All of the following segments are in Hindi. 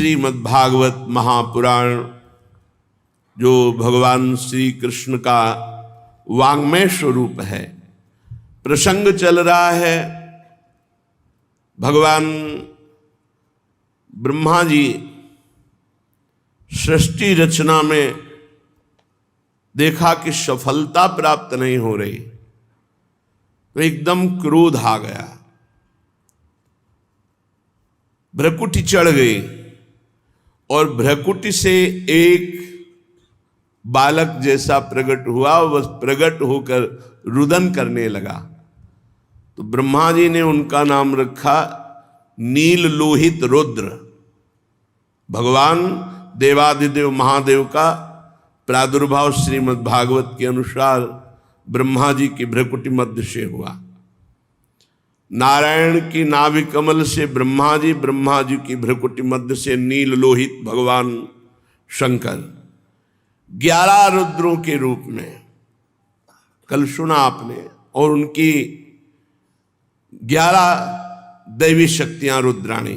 श्रीमद्भागवत महापुराण जो भगवान श्री कृष्ण का वाङ्मय स्वरूप है, प्रसंग चल रहा है। भगवान ब्रह्मा जी सृष्टि रचना में देखा कि सफलता प्राप्त नहीं हो रही, तो एकदम क्रोध आ गया, भ्रकुटी चढ़ गई और भ्रकुटी से एक बालक जैसा प्रकट हुआ। वह प्रकट होकर रुदन करने लगा, तो ब्रह्मा जी ने उनका नाम रखा नील लोहित रुद्र। भगवान देवाधिदेव महादेव का प्रादुर्भाव श्रीमद् भागवत के अनुसार ब्रह्मा जी की भ्रकुटी मध्य से हुआ। नारायण की नाभि कमल से ब्रह्मा जी की भ्रकुटी मध्य से नील लोहित भगवान शंकर 11 रुद्रों के रूप में कल सुना आपने, और उनकी 11 दैवी शक्तियां रुद्राणी।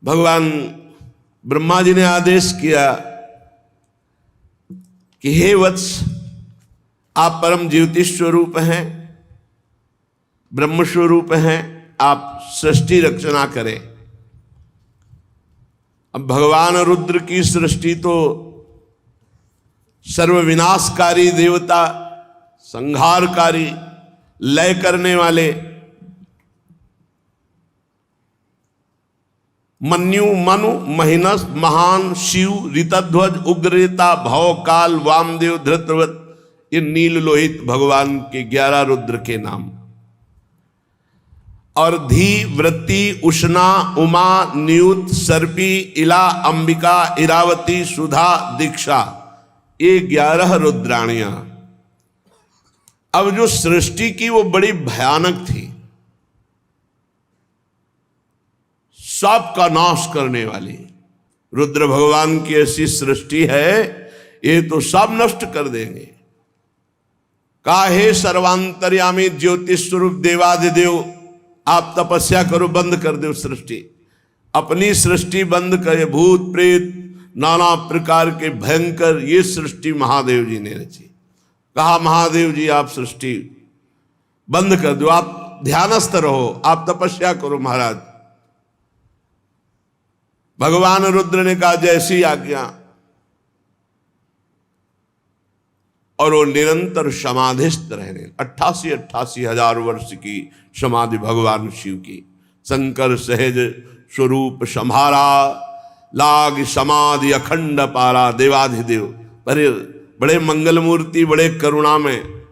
भगवान ब्रह्मा जी ने आदेश किया कि हे वत्स, आप परम ज्योति स्वरूप हैं, ब्रह्म स्वरूप हैं, आप सृष्टि रचना करें। अब भगवान रुद्र की सृष्टि तो सर्वविनाशकारी देवता, संहारकारी, लय करने वाले, मन्यु मनु महिनस महान शिव ऋतध्वज उग्रता भव काल वामदेव धृतव्रत, ये नील लोहित भगवान के 11 रुद्र के नाम। और धी वृत्ति उष्णा उमा नियुत सर्पी इला अंबिका इरावती सुधा दीक्षा, ये 11 रुद्राणियां। अब जो सृष्टि की वो बड़ी भयानक थी, सबका नाश करने वाली। रुद्र भगवान की ऐसी सृष्टि है, ये तो सब नष्ट कर देंगे। काहे सर्वांतर्यामी ज्योतिष स्वरूप देवाधिदेव, आप तपस्या करो, बंद कर दो सृष्टि। अपनी सृष्टि बंद करे। भूत प्रेत नाना प्रकार के भयंकर ये सृष्टि महादेव जी ने रची। कहा महादेव जी आप सृष्टि बंद कर दो, आप ध्यानस्थ रहो, आप तपस्या करो महाराज। भगवान रुद्र ने कहा जैसी आज्ञा, और वो निरंतर समाधिस्थ रहने। 88 हजार वर्ष की समाधि भगवान शिव की। शंकर सहज स्वरूप संहारा, लाग समाधि अखंड पारा। देवाधिदेव बड़े मंगल मूर्ति, बड़े करुणा में,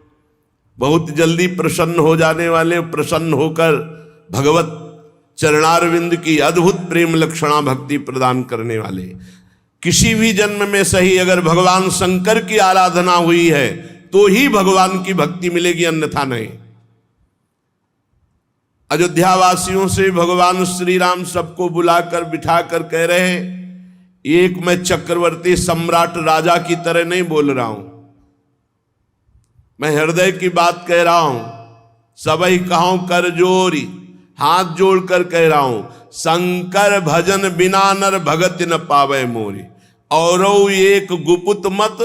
बहुत जल्दी प्रसन्न हो जाने वाले, प्रसन्न होकर भगवत चरणारविंद की अद्भुत प्रेम लक्षणा भक्ति प्रदान करने वाले। किसी भी जन्म में सही अगर भगवान शंकर की आराधना हुई है तो ही भगवान की भक्ति मिलेगी, अन्यथा नहीं। अयोध्या वासियों से भगवान श्री राम सबको बुलाकर बिठाकर कह रहे हैं, एक मैं चक्रवर्ती सम्राट राजा की तरह नहीं बोल रहा हूं, मैं हृदय की बात कह रहा हूं। सबई कहूं कर जोरी, हाथ जोड़कर कह रहा हूं, शंकर भजन बिना नर भगत न पावे मोरी। और एक गुपुत मत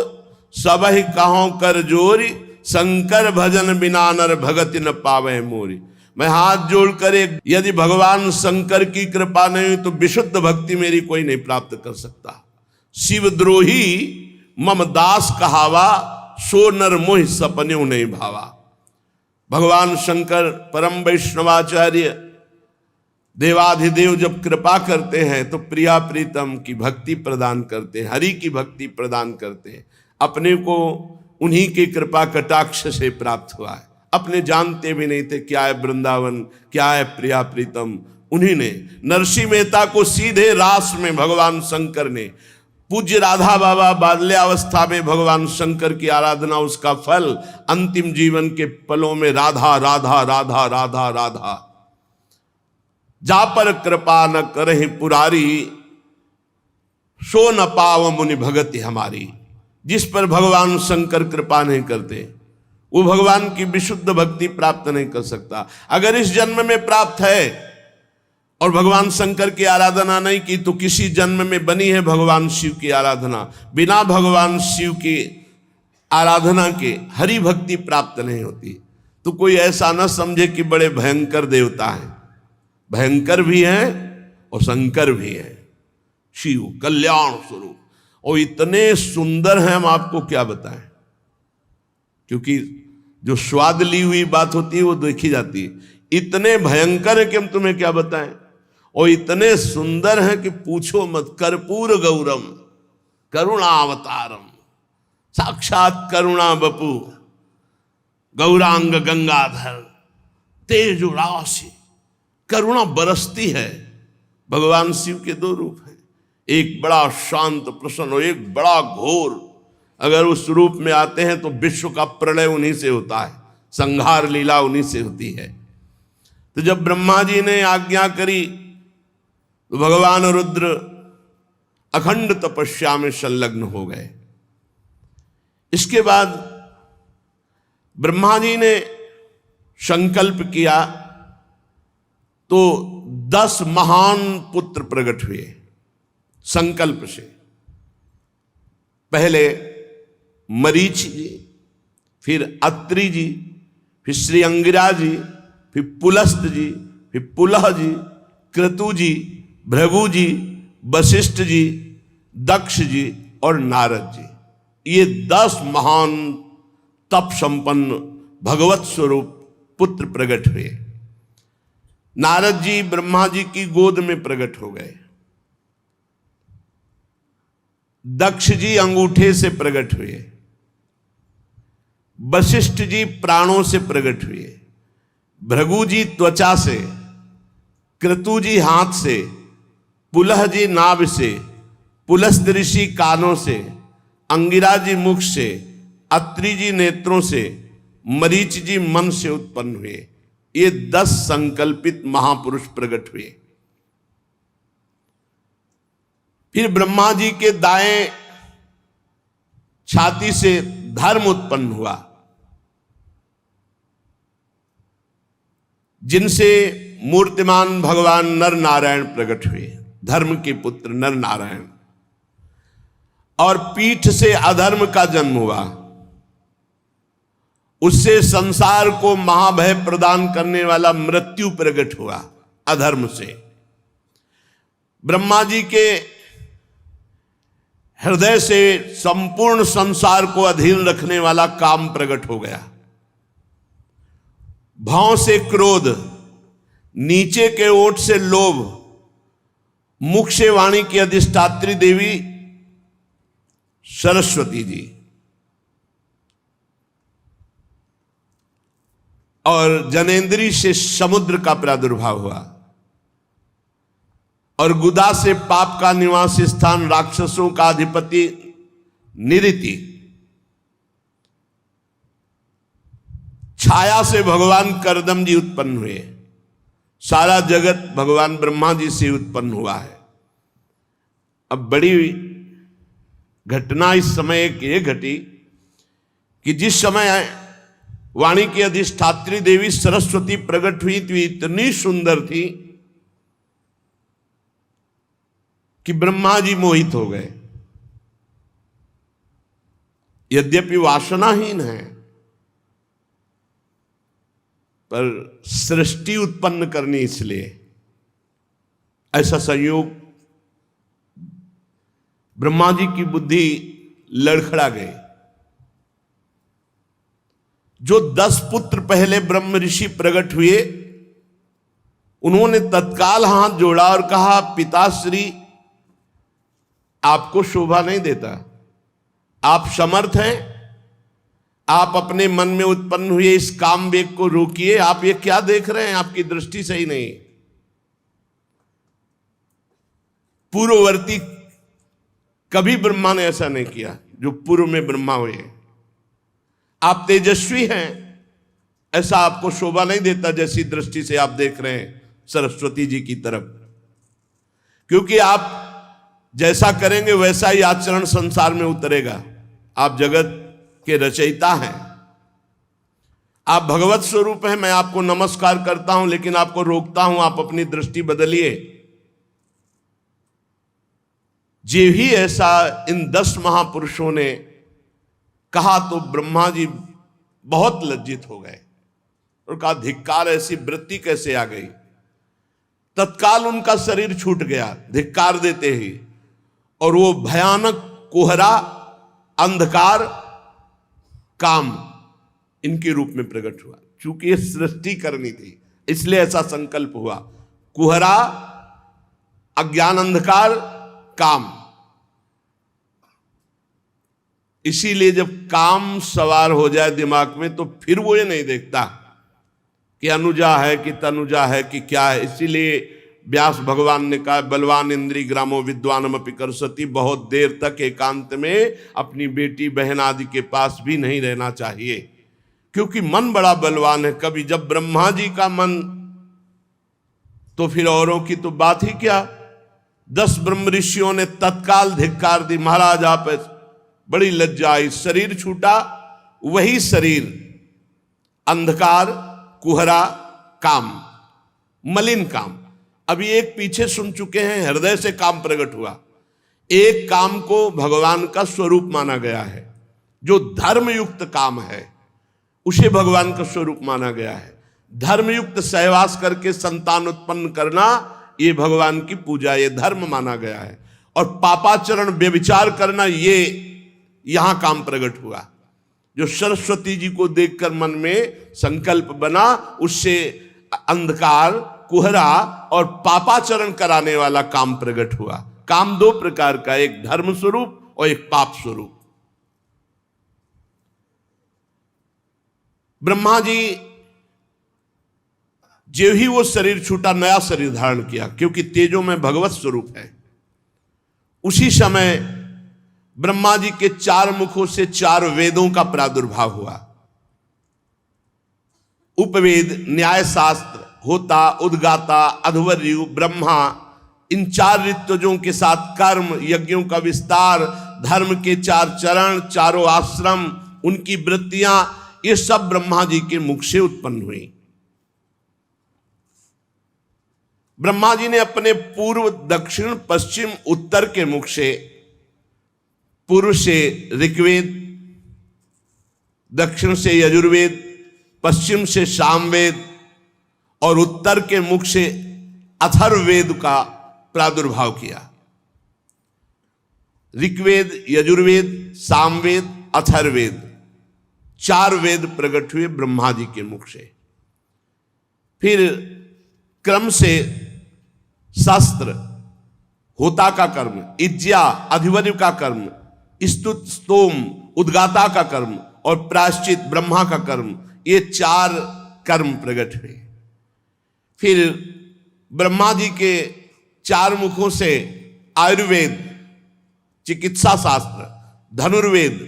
सबहि कहो कर जोरी, शंकर भजन बिना नर भगत न पावे मोरी। मैं हाथ जोड़कर एक, यदि भगवान शंकर की कृपा नहीं हुई तो विशुद्ध भक्ति मेरी कोई नहीं प्राप्त कर सकता। शिवद्रोही मम दास कहावा, सो नर मोहि सपन्यों नहीं भावा। भगवान शंकर परम वैष्णवाचार्य देवाधिदेव जब कृपा करते हैं तो प्रिया प्रीतम की भक्ति प्रदान करते हैं, हरि की भक्ति प्रदान करते हैं। अपने को उन्हीं की कृपा कटाक्ष से प्राप्त हुआ है। अपने जानते भी नहीं थे क्या है वृंदावन, क्या है प्रिया प्रीतम। उन्हीं ने नरसिंह मेहता को सीधे रास में भगवान शंकर ने, पूज्य राधा बाबा बाल्यावस्था में भगवान शंकर की आराधना, उसका फल अंतिम जीवन के पलों में राधा राधा राधा राधा राधा। जा पर कृपा न करहि पुरारी, सो न पाव मुनि भगति हमारी। जिस पर भगवान शंकर कृपा नहीं करते वो भगवान की विशुद्ध भक्ति प्राप्त नहीं कर सकता। अगर इस जन्म में प्राप्त है और भगवान शंकर की आराधना नहीं की तो किसी जन्म में बनी है भगवान शिव की आराधना। बिना भगवान शिव की आराधना के हरि भक्ति प्राप्त नहीं होती। तो कोई ऐसा न समझे कि बड़े भयंकर देवता हैं, भयंकर भी हैं और शंकर भी हैं। शिव कल्याण स्वरूप और इतने सुंदर हैं, हम आपको क्या बताएं, क्योंकि जो स्वाद ली हुई बात होती है वो देखी जाती है। इतने भयंकर है कि हम तुम्हें क्या बताएं, और इतने सुंदर हैं कि पूछो मत। कर्पूर गौरम करुणावतारम, साक्षात करुणा बपू, गौरांग गंगाधर, तेज राशि, करुणा बरसती है। भगवान शिव के दो रूप हैं, एक बड़ा शांत प्रसन्न और एक बड़ा घोर। अगर उस रूप में आते हैं तो विश्व का प्रलय उन्हीं से होता है, संहार लीला उन्हीं से होती है। तो जब ब्रह्मा जी ने आज्ञा करी तो भगवान रुद्र अखंड तपस्या में संलग्न हो गए। इसके बाद ब्रह्मा जी ने संकल्प किया तो 10 महान पुत्र प्रकट हुए संकल्प से। पहले मरीच जी, फिर अत्रि जी, फिर श्री अंगिरा जी, फिर पुलस्त जी, फिर पुलह जी, क्रतु जी, भृगु जी, वशिष्ठ जी, दक्ष जी और नारद जी। ये 10 महान तप संपन्न भगवत स्वरूप पुत्र प्रकट हुए। नारद जी ब्रह्मा जी की गोद में प्रकट हो गए। दक्ष जी अंगूठे से प्रकट हुए। वशिष्ठ जी प्राणों से प्रकट हुए। भृगु जी त्वचा से, क्रतु जी हाथ से, पुलह जी नाभ से, पुलस्त ऋषि कानों से, अंगिरा जी मुख से, अत्रि जी नेत्रों से, मरीच जी मन से उत्पन्न हुए। ये 10 संकल्पित महापुरुष प्रकट हुए। फिर ब्रह्मा जी के दाएं छाती से धर्म उत्पन्न हुआ, जिनसे मूर्तिमान भगवान नर नारायण प्रकट हुए, धर्म के पुत्र नर नारायण। और पीठ से अधर्म का जन्म हुआ, उससे संसार को महाभय प्रदान करने वाला मृत्यु प्रकट हुआ अधर्म से। ब्रह्मा जी के हृदय से संपूर्ण संसार को अधीन रखने वाला काम प्रकट हो गया। भाव से क्रोध, नीचे के ओठ से लोभ, मुख से वाणी की अधिष्ठात्री देवी सरस्वती जी, और जनेन्द्री से समुद्र का प्रादुर्भाव हुआ, और गुदा से पाप का निवास स्थान राक्षसों का अधिपति निरिति, छाया से भगवान करदम जी उत्पन्न हुए। सारा जगत भगवान ब्रह्मा जी से उत्पन्न हुआ है। अब बड़ी घटना इस समय एक ये घटी कि जिस समय वाणी की अधिष्ठात्री देवी सरस्वती प्रकट हुई तो इतनी सुंदर थी कि ब्रह्मा जी मोहित हो गए। यद्यपि वासनाहीन है, पर सृष्टि उत्पन्न करनी, इसलिए ऐसा संयोग ब्रह्मा जी की बुद्धि लड़खड़ा गई। जो 10 पुत्र पहले ब्रह्म ऋषि प्रकट हुए, उन्होंने तत्काल हाथ जोड़ा और कहा, पिताश्री आपको शोभा नहीं देता, आप समर्थ हैं, आप अपने मन में उत्पन्न हुए इस काम वेग को रोकिए। आप ये क्या देख रहे हैं, आपकी दृष्टि सही नहीं। पूर्ववर्ती कभी ब्रह्मा ने ऐसा नहीं किया जो पूर्व में ब्रह्मा हुए। आप तेजस्वी हैं, ऐसा आपको शोभा नहीं देता जैसी दृष्टि से आप देख रहे हैं सरस्वती जी की तरफ, क्योंकि आप जैसा करेंगे वैसा ही आचरण संसार में उतरेगा। आप जगत के रचयिता हैं आप भगवत स्वरूप हैं, मैं आपको नमस्कार करता हूं, लेकिन आपको रोकता हूं, आप अपनी दृष्टि बदलिए। जे ही ऐसा इन 10 महापुरुषों ने कहा तो ब्रह्मा जी बहुत लज्जित हो गए और कहा, धिक्कार, ऐसी वृत्ति कैसे आ गई। तत्काल उनका शरीर छूट गया धिक्कार देते ही, और वो भयानक कोहरा, अंधकार, काम इनके रूप में प्रकट हुआ। चूंकि ये सृष्टि करनी थी इसलिए ऐसा संकल्प हुआ। कोहरा, अज्ञान, अंधकार, काम। इसीलिए जब काम सवार हो जाए दिमाग में तो फिर वो ये नहीं देखता कि अनुजा है कि तनुजा है कि क्या है। इसीलिए व्यास भगवान ने कहा, बलवान इंद्री ग्रामो विद्वानम अपि करसति, बहुत देर तक एकांत में अपनी बेटी बहन आदि के पास भी नहीं रहना चाहिए, क्योंकि मन बड़ा बलवान है। कभी जब ब्रह्मा जी का मन, तो फिर औरों की तो बात ही क्या। 10 ब्रह्म ऋषियों ने तत्काल धिक्कार दी, महाराज आप, बड़ी लज्जा आई। शरीर छूटा, वही शरीर अंधकार, कुहरा, काम, मलिन काम। अभी एक पीछे सुन चुके हैं, हृदय से काम प्रकट हुआ। एक काम को भगवान का स्वरूप माना गया है, जो धर्मयुक्त काम है उसे भगवान का स्वरूप माना गया है। धर्मयुक्त सहवास करके संतान उत्पन्न करना, ये भगवान की पूजा, ये धर्म माना गया है। और पापाचरण, व्यभिचार करना, ये यहां काम प्रकट हुआ। जो सरस्वती जी को देखकर मन में संकल्प बना, उससे अंधकार, कुहरा और पापाचरण कराने वाला काम प्रकट हुआ। काम 2 प्रकार का, एक धर्म स्वरूप और एक पाप स्वरूप। ब्रह्मा जी जो ही वो शरीर छूटा, नया शरीर धारण किया, क्योंकि तेजो में भगवत स्वरूप है। उसी समय ब्रह्मा जी के 4 मुखों से 4 वेदों का प्रादुर्भाव हुआ। उपवेद, न्याय शास्त्र, होता, उद्गाता, अध्वर्यु, ब्रह्मा, इन 4 ऋतुजों के साथ कर्म, यज्ञों का विस्तार, धर्म के 4 चरण, 4 आश्रम, उनकी वृत्तियां, ये सब ब्रह्मा जी के मुख से उत्पन्न हुई। ब्रह्मा जी ने अपने पूर्व, दक्षिण, पश्चिम, उत्तर के मुख से, पूर्व से ऋग्वेद, दक्षिण से यजुर्वेद, पश्चिम से सामवेद और उत्तर के मुख से अथर्ववेद का प्रादुर्भाव किया। ऋग्वेद, यजुर्वेद, सामवेद, अथर्ववेद, 4 वेद प्रकट हुए ब्रह्मा जी के मुख से। फिर क्रम से शास्त्र, होता का कर्म, इज्जा, अधिवर्य का कर्म, स्तुत, स्तोम, उद्गाता का कर्म और प्रायश्चित, ब्रह्मा का कर्म, ये 4 कर्म प्रकट हुए। फिर ब्रह्मा जी के 4 मुखों से आयुर्वेद, चिकित्सा शास्त्र, धनुर्वेद,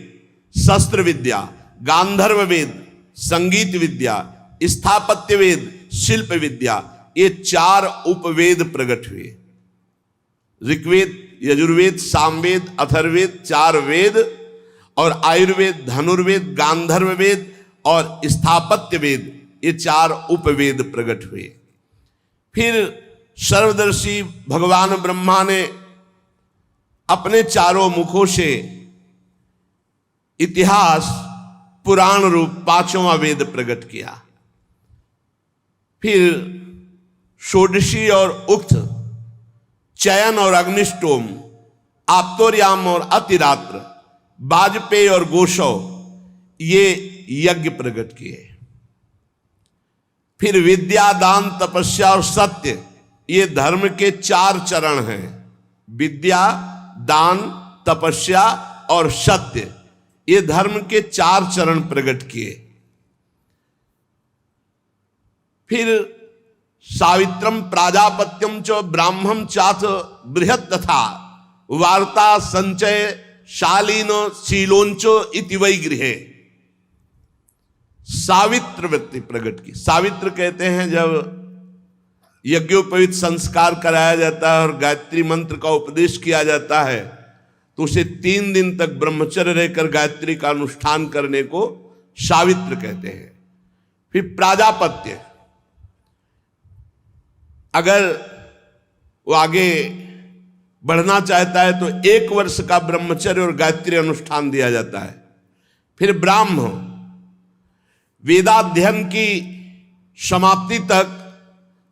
शस्त्र विद्या, गांधर्व वेद, संगीत विद्या, स्थापत्य वेद, शिल्प विद्या, ये 4 उपवेद प्रकट हुए। ऋग्वेद, यजुर्वेद, सामवेद, अथर्ववेद, 4 वेद, और आयुर्वेद, धनुर्वेद, गांधर्व वेद और स्थापत्य वेद, ये 4 उपवेद प्रकट हुए। फिर सर्वदर्शी भगवान ब्रह्मा ने अपने 4 मुखों से इतिहास, पुराण रूप 5वां वेद प्रकट किया। फिर षोडशी और उक्त, चयन और अग्निष्टोम, आप्तोर्याम और अतिरात्र, वाजपेयी और गोशव, ये यज्ञ प्रकट किए। फिर विद्या, दान, तपस्या और सत्य, ये धर्म के 4 चरण हैं। विद्या, दान, तपस्या और सत्य, ये धर्म के 4 चरण प्रकट किए। फिर सावित्रम, प्राजापत्यम च, ब्राह्मम चाथ बृहत् तथा, वार्ता, संचय, शालीन, शीलोंचो इति वै गृहे, सावित्र वृत्ति प्रकट की। सावित्र कहते हैं जब यज्ञोपवीत संस्कार कराया जाता है और गायत्री मंत्र का उपदेश किया जाता है, तो उसे 3 दिन तक ब्रह्मचर्य रहकर गायत्री का अनुष्ठान करने को सावित्र कहते हैं। फिर प्राजापत्य, अगर वो आगे बढ़ना चाहता है तो 1 वर्ष का ब्रह्मचर्य और गायत्री अनुष्ठान दिया जाता है। फिर ब्राह्म, वेदाध्ययन की समाप्ति तक,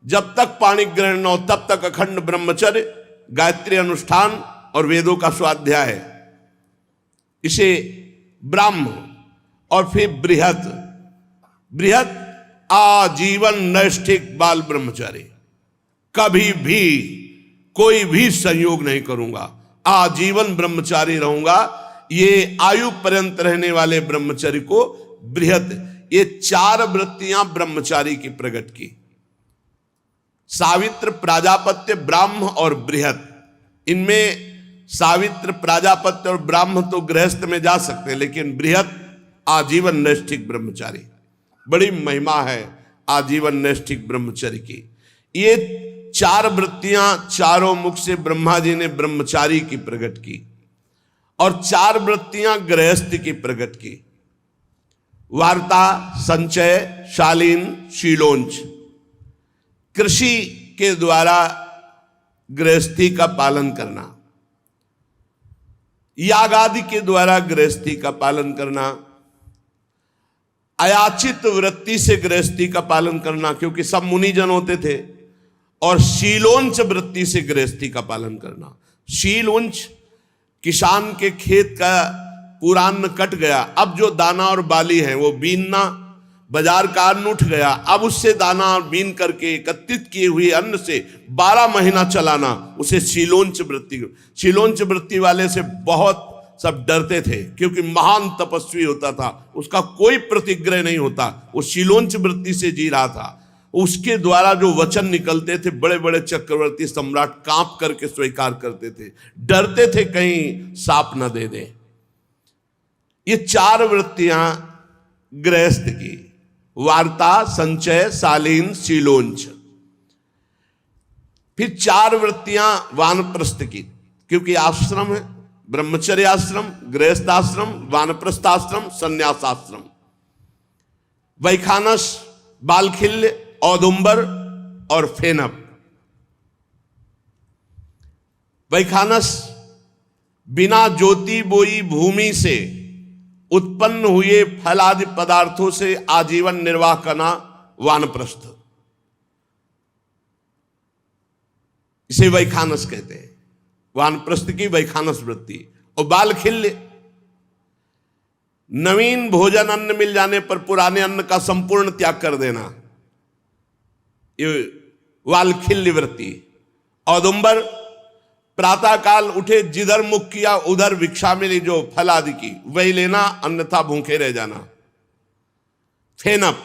जब तक पाणि ग्रहण न हो तब तक अखंड ब्रह्मचर्य, गायत्री अनुष्ठान और वेदों का स्वाध्याय है, इसे ब्राह्म। और फिर बृहत, बृहत आजीवन नैष्ठिक बाल ब्रह्मचारी, कभी भी कोई भी संयोग नहीं करूंगा, आजीवन ब्रह्मचारी रहूंगा, ये आयु पर्यंत रहने वाले ब्रह्मचर्य को बृहत। ये 4 वृत्तियां ब्रह्मचारी की प्रकट की, सावित्र, प्राजापत्य, ब्राह्म और बृहत। इनमें सावित्र, प्राजापत्य और ब्राह्म तो गृहस्थ में जा सकते हैं, लेकिन बृहत आजीवन नैष्ठिक ब्रह्मचारी, बड़ी महिमा है आजीवन नैष्ठिक ब्रह्मचर्य की। ये 4 वृत्तियां चारों मुख से ब्रह्मा जी ने ब्रह्मचारी की प्रकट की, और 4 वृत्तियां गृहस्थ की प्रकट की। वार्ता, संचय, शालीन, शीलोंच। कृषि के द्वारा गृहस्थी का पालन करना, याग आदि के द्वारा गृहस्थी का पालन करना, अयाचित वृत्ति से गृहस्थी का पालन करना, क्योंकि सब मुनिजन होते थे, और शीलोंच वृत्ति से गृहस्थी का पालन करना। शीलोंच, किसान के खेत का पूरा अन्न कट गया, अब जो दाना और बाली है वो बीनना, बाजार का अन्न उठ गया, अब उससे दाना और बीन करके एकत्रित किए हुए अन्न से 12 महीना चलाना, उसे शीलोंच वृत्ति। शीलोंच वृत्ति वाले से बहुत सब डरते थे, क्योंकि महान तपस्वी होता था, उसका कोई प्रतिग्रह नहीं होता, वो शीलोंच वृत्ति से जी रहा था। उसके द्वारा जो वचन निकलते थे, बड़े बड़े चक्रवर्ती सम्राट कांप करके स्वीकार करते थे, डरते थे कहीं साप न दे दे। ये 4 वृत्तियां गृहस्थ की, वार्ता, संचय, शालीन, शीलोंच। फिर 4 वृत्तियां वानप्रस्थ की, क्योंकि आश्रम है, ब्रह्मचर्य आश्रम, गृहस्थ आश्रम, वानप्रस्थ आश्रम, संन्यासाश्रम। वैखानस, बालखिल्य, औदुंबर और फेनप। वैखानस, बिना ज्योति बोई भूमि से उत्पन्न हुए फल आदि पदार्थों से आजीवन निर्वाह करना वानप्रस्थ, इसे वैखानस कहते हैं, वानप्रस्थ की वैखानस वृत्ति। और बालखिल्य, नवीन भोजन अन्न मिल जाने पर पुराने अन्न का संपूर्ण त्याग कर देना, ये वालखिल्य वृत्ति। औदुंबर, प्रातः काल उठे, जिधर मुख किया उधर भिक्षा मिली जो फल आदि की, वही लेना, अन्यथा भूखे रह जाना। फेनप,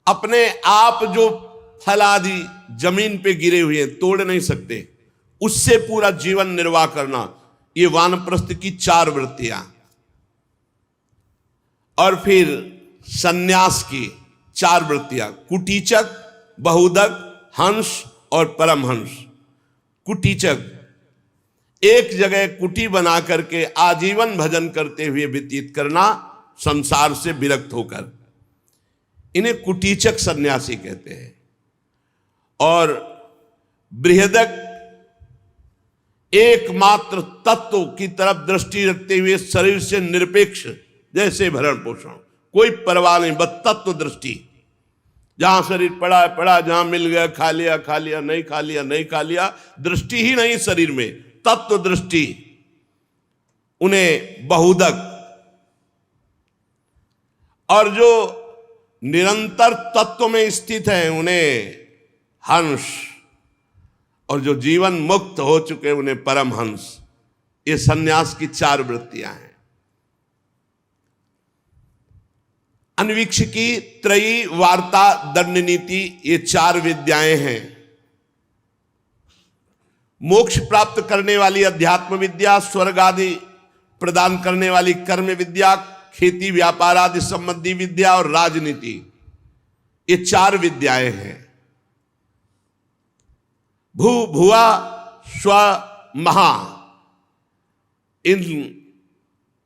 अपने आप जो फल आदि जमीन पे गिरे हुए हैं, तोड़ नहीं सकते, उससे पूरा जीवन निर्वाह करना, ये वानप्रस्थ की 4 वृत्तियां। और फिर सन्यास की 4 वृत्तियां, कुटीचक, बहुदक, हंस और परमहंस। कुटीचक, एक जगह कुटी बना करके आजीवन भजन करते हुए व्यतीत करना, संसार से विरक्त होकर, इन्हें कुटीचक सन्यासी कहते हैं। और बृहदक, एकमात्र तत्व की तरफ दृष्टि रखते हुए शरीर से निरपेक्ष, जैसे भरण पोषण, कोई परवाह नहीं, बस तत्व दृष्टि। जहां शरीर पड़ा है पड़ा, जहां मिल गया खा लिया खा लिया, नहीं खा लिया नहीं खा लिया, दृष्टि ही नहीं शरीर में, तत्व दृष्टि। उन्हें बहुदक। और जो निरंतर तत्व में स्थित है उन्हें हंस, और जो जीवन मुक्त हो चुके उन्हें परमहंस। ये सन्यास की 4 वृत्तियां हैं। अन्वीक्षिकी, त्रयी, वार्ता, दंड नीति, ये 4 विद्याएं हैं। मोक्ष प्राप्त करने वाली अध्यात्म विद्या, स्वर्ग आदि प्रदान करने वाली कर्म विद्या, खेती व्यापार आदि संबंधी विद्या और राजनीति, ये 4 विद्याएं हैं। भू भुआ स्व महा, इन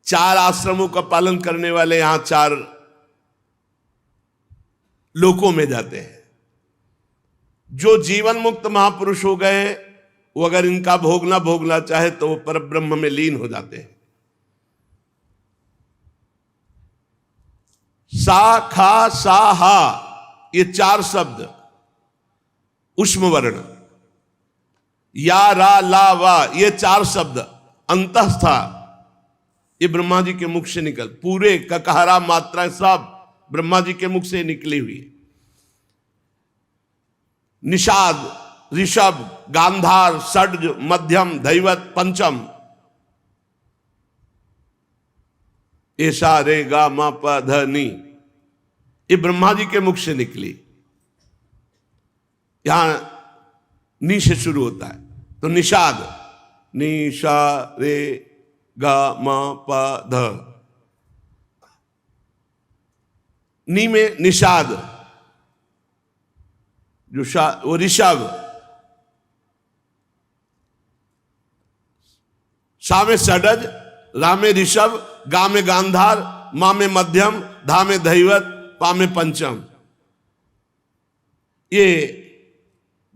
4 आश्रमों का पालन करने वाले यहां 4 लोकों में जाते हैं। जो जीवन मुक्त महापुरुष हो गए वो अगर इनका भोगना भोगना चाहे तो वो परब्रह्म में लीन हो जाते हैं। सा, खा, सा, हा, ये 4 शब्द उष्म वर्ण, या, रा, ला, वा, ये 4 शब्द अंतःस्था, ये ब्रह्मा जी के मुख से निकल, पूरे ककहरा मात्रा सब ब्रह्मा जी के मुख से निकली हुई। निषाद, ऋषभ, गांधार, षड्ज, मध्यम, धैवत, पंचम, ऐसा रे गा मा प ध नी, ये ब्रह्मा जी के मुख से निकली। यहां नी से शुरू होता है तो निषाद, नी शा रे गा मा प ध, नी में निषाद, जो वो ऋषभ, सा में षडज, रा में ऋषभ, गा में गांधार, मा में मध्यम, धा में धैवत, पा में पंचम। ये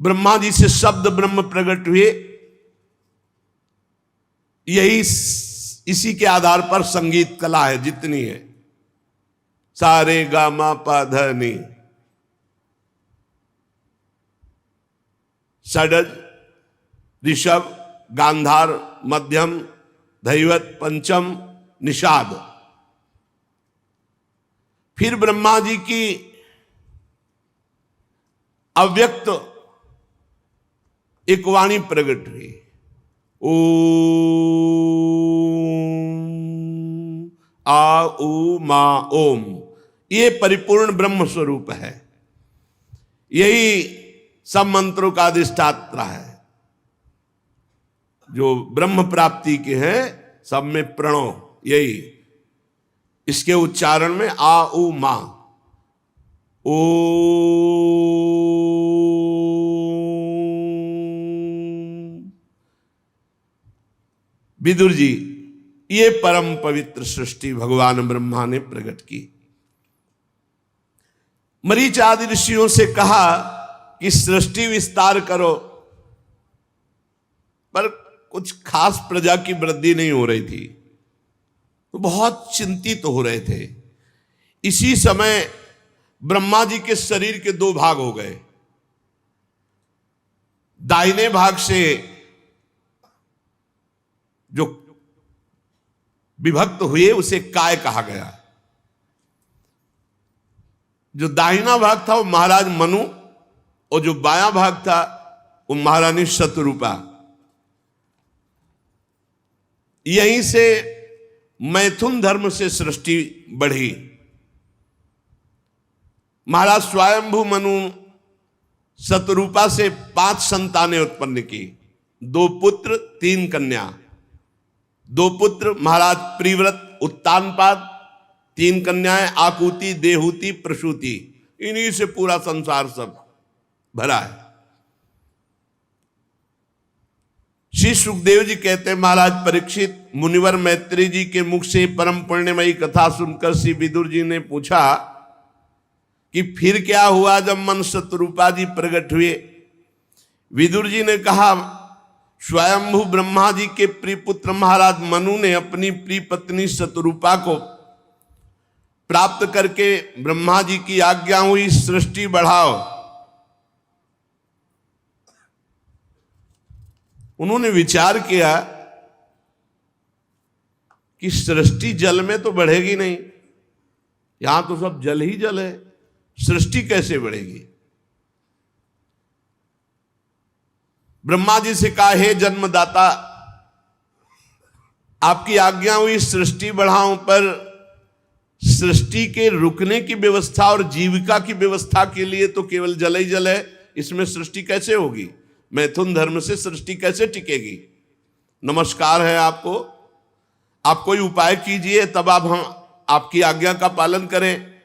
ब्रह्मा जी से शब्द ब्रह्म प्रकट हुए। यही इसी के आधार पर संगीत कला है जितनी है। सारे गा मा पा ध नी, षडज, ऋषभ, गांधार, मध्यम, धैवत, पंचम, निषाद। फिर ब्रह्मा जी की अव्यक्त एक वाणी प्रकट हुई, ओम आ उ मा ओम। ये परिपूर्ण ब्रह्म स्वरूप है। यही सब मंत्रों का अधिष्ठाता है। जो ब्रह्म प्राप्ति के हैं सब में प्रणव, यही इसके उच्चारण में आ उ मा, ओ विदुर जी, ये परम पवित्र सृष्टि भगवान ब्रह्मा ने प्रकट की। मरीच आदि ऋषियों से कहा कि सृष्टि विस्तार करो, पर कुछ खास प्रजा की वृद्धि नहीं हो रही थी, तो बहुत चिंतित हो रहे थे। इसी समय ब्रह्मा जी के शरीर के 2 भाग हो गए। दाहिने भाग से जो विभक्त हुए उसे काय कहा गया। जो दाहिना भाग था वो महाराज मनु, और जो बायां भाग था वो महारानी शतरूपा। यहीं से मैथुन धर्म से सृष्टि बढ़ी। महाराज स्वयंभू मनु शतरूपा से 5 संतानें उत्पन्न की, 2 पुत्र 3 कन्या। 2 पुत्र महाराज प्रिव्रत उत्तानपाद, 3 कन्याएं आकुति, देहूति, प्रसूति। इन्हीं से पूरा संसार सब भरा है। श्री सुखदेव जी कहते हैं, महाराज परीक्षित, मुनिवर मैत्री जी के मुख से परम पुण्यमयी कथा सुनकर श्री विदुर जी ने पूछा कि फिर क्या हुआ जब मन शतरूपा जी प्रकट हुए। विदुर जी ने कहा, स्वयंभू ब्रह्मा जी के प्रिय पुत्र महाराज मनु ने अपनी प्रिय पत्नी शतरूपा को प्राप्त करके ब्रह्मा जी की आज्ञा हुई, सृष्टि बढ़ाओ। उन्होंने विचार किया कि सृष्टि जल में तो बढ़ेगी नहीं, यहां तो सब जल ही जल है, सृष्टि कैसे बढ़ेगी। ब्रह्मा जी से कहा, हे जन्मदाता, आपकी आज्ञा हुई सृष्टि बढ़ाऊं, पर सृष्टि के रुकने की व्यवस्था और जीविका की व्यवस्था के लिए तो केवल जल ही जल है, इसमें सृष्टि कैसे होगी। मैथुन धर्म से सृष्टि कैसे टिकेगी। नमस्कार है आपको, आप कोई उपाय कीजिए, तब आप हम आपकी आज्ञा का पालन करें।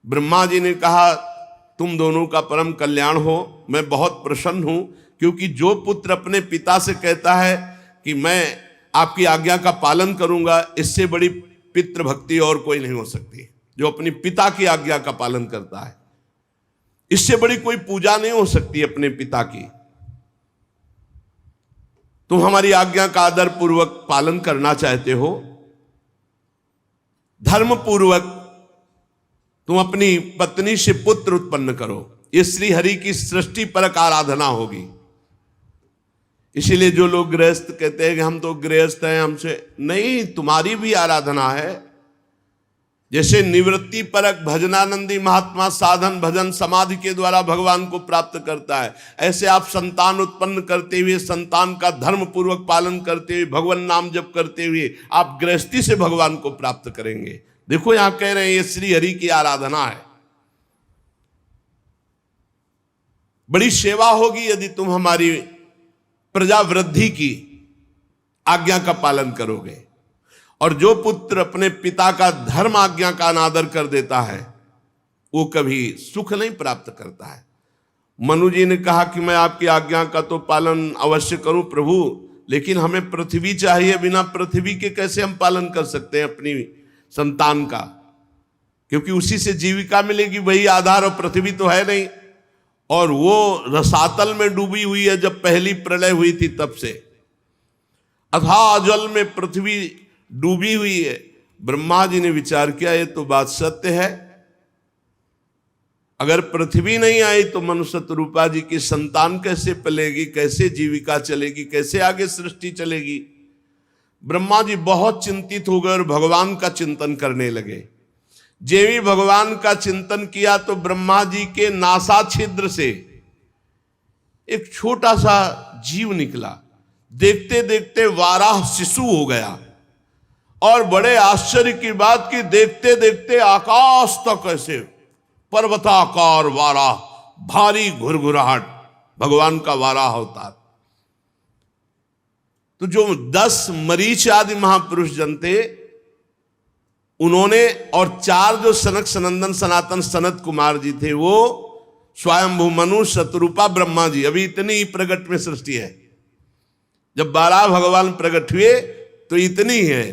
ब्रह्मा जी ने कहा, तुम दोनों का परम कल्याण हो, मैं बहुत प्रसन्न हूं, क्योंकि जो पुत्र अपने पिता से कहता है कि मैं आपकी आज्ञा का पालन करूंगा, इससे बड़ी पितृ भक्ति और कोई नहीं हो सकती। जो अपनी पिता की आज्ञा का पालन करता है। इससे बड़ी कोई पूजा नहीं हो सकती अपने पिता की। तुम हमारी आज्ञा का आदर पूर्वक पालन करना चाहते हो, धर्म पूर्वक तुम अपनी पत्नी से पुत्र उत्पन्न करो। ये श्री हरि की सृष्टि परक आराधना होगी। इसीलिए जो लोग गृहस्थ कहते हैं कि हम तो गृहस्थ हैं, हमसे नहीं, तुम्हारी भी आराधना है। जैसे निवृत्ति परक भजनानंदी महात्मा साधन भजन समाधि के द्वारा भगवान को प्राप्त करता है, ऐसे आप संतान उत्पन्न करते हुए, संतान का धर्म पूर्वक पालन करते हुए, भगवान नाम जप करते हुए आप गृहस्थी से भगवान को प्राप्त करेंगे। देखो यहां कह रहे हैं ये श्री हरि की आराधना है। बड़ी सेवा होगी यदि तुम हमारी प्रजा वृद्धि की आज्ञा का पालन करोगे। और जो पुत्र अपने पिता का धर्म आज्ञा का अनादर कर देता है वो कभी सुख नहीं प्राप्त करता है। मनु जी ने कहा कि मैं आपकी आज्ञा का तो पालन अवश्य करूं प्रभु, लेकिन हमें पृथ्वी चाहिए, बिना पृथ्वी के कैसे हम पालन कर सकते हैं अपनी संतान का, क्योंकि उसी से जीविका मिलेगी, वही आधार, और पृथ्वी तो है नहीं। और वो रसातल में डूबी हुई है, जब पहली प्रलय हुई थी तब से अथाह जल में पृथ्वी डूबी हुई है। ब्रह्मा जी ने विचार किया ये तो बात सत्य है, अगर पृथ्वी नहीं आई तो मनुष्य रूपा जी की संतान कैसे पलेगी, कैसे जीविका चलेगी, कैसे आगे सृष्टि चलेगी। ब्रह्मा जी बहुत चिंतित हो गए और भगवान का चिंतन करने लगे। जेवी भगवान का चिंतन किया तो ब्रह्मा जी के नासा छिद्र से एक छोटा सा जीव निकला। देखते देखते वाराह शिशु हो गया। और बड़े आश्चर्य की बात कि देखते देखते आकाश तक ऐसे पर्वताकार वाराह, भारी घुरघुराहट, भगवान का वाराह अवतार। तो जो 10 मरीच आदि महापुरुष जन थे उन्होंने, और 4 जो सनक सनंदन सनातन सनत कुमार जी थे, वो स्वयंभू मनु शतरूपा ब्रह्मा जी, अभी इतनी ही प्रगट में सृष्टि है। जब 12 भगवान प्रकट हुए तो इतनी है।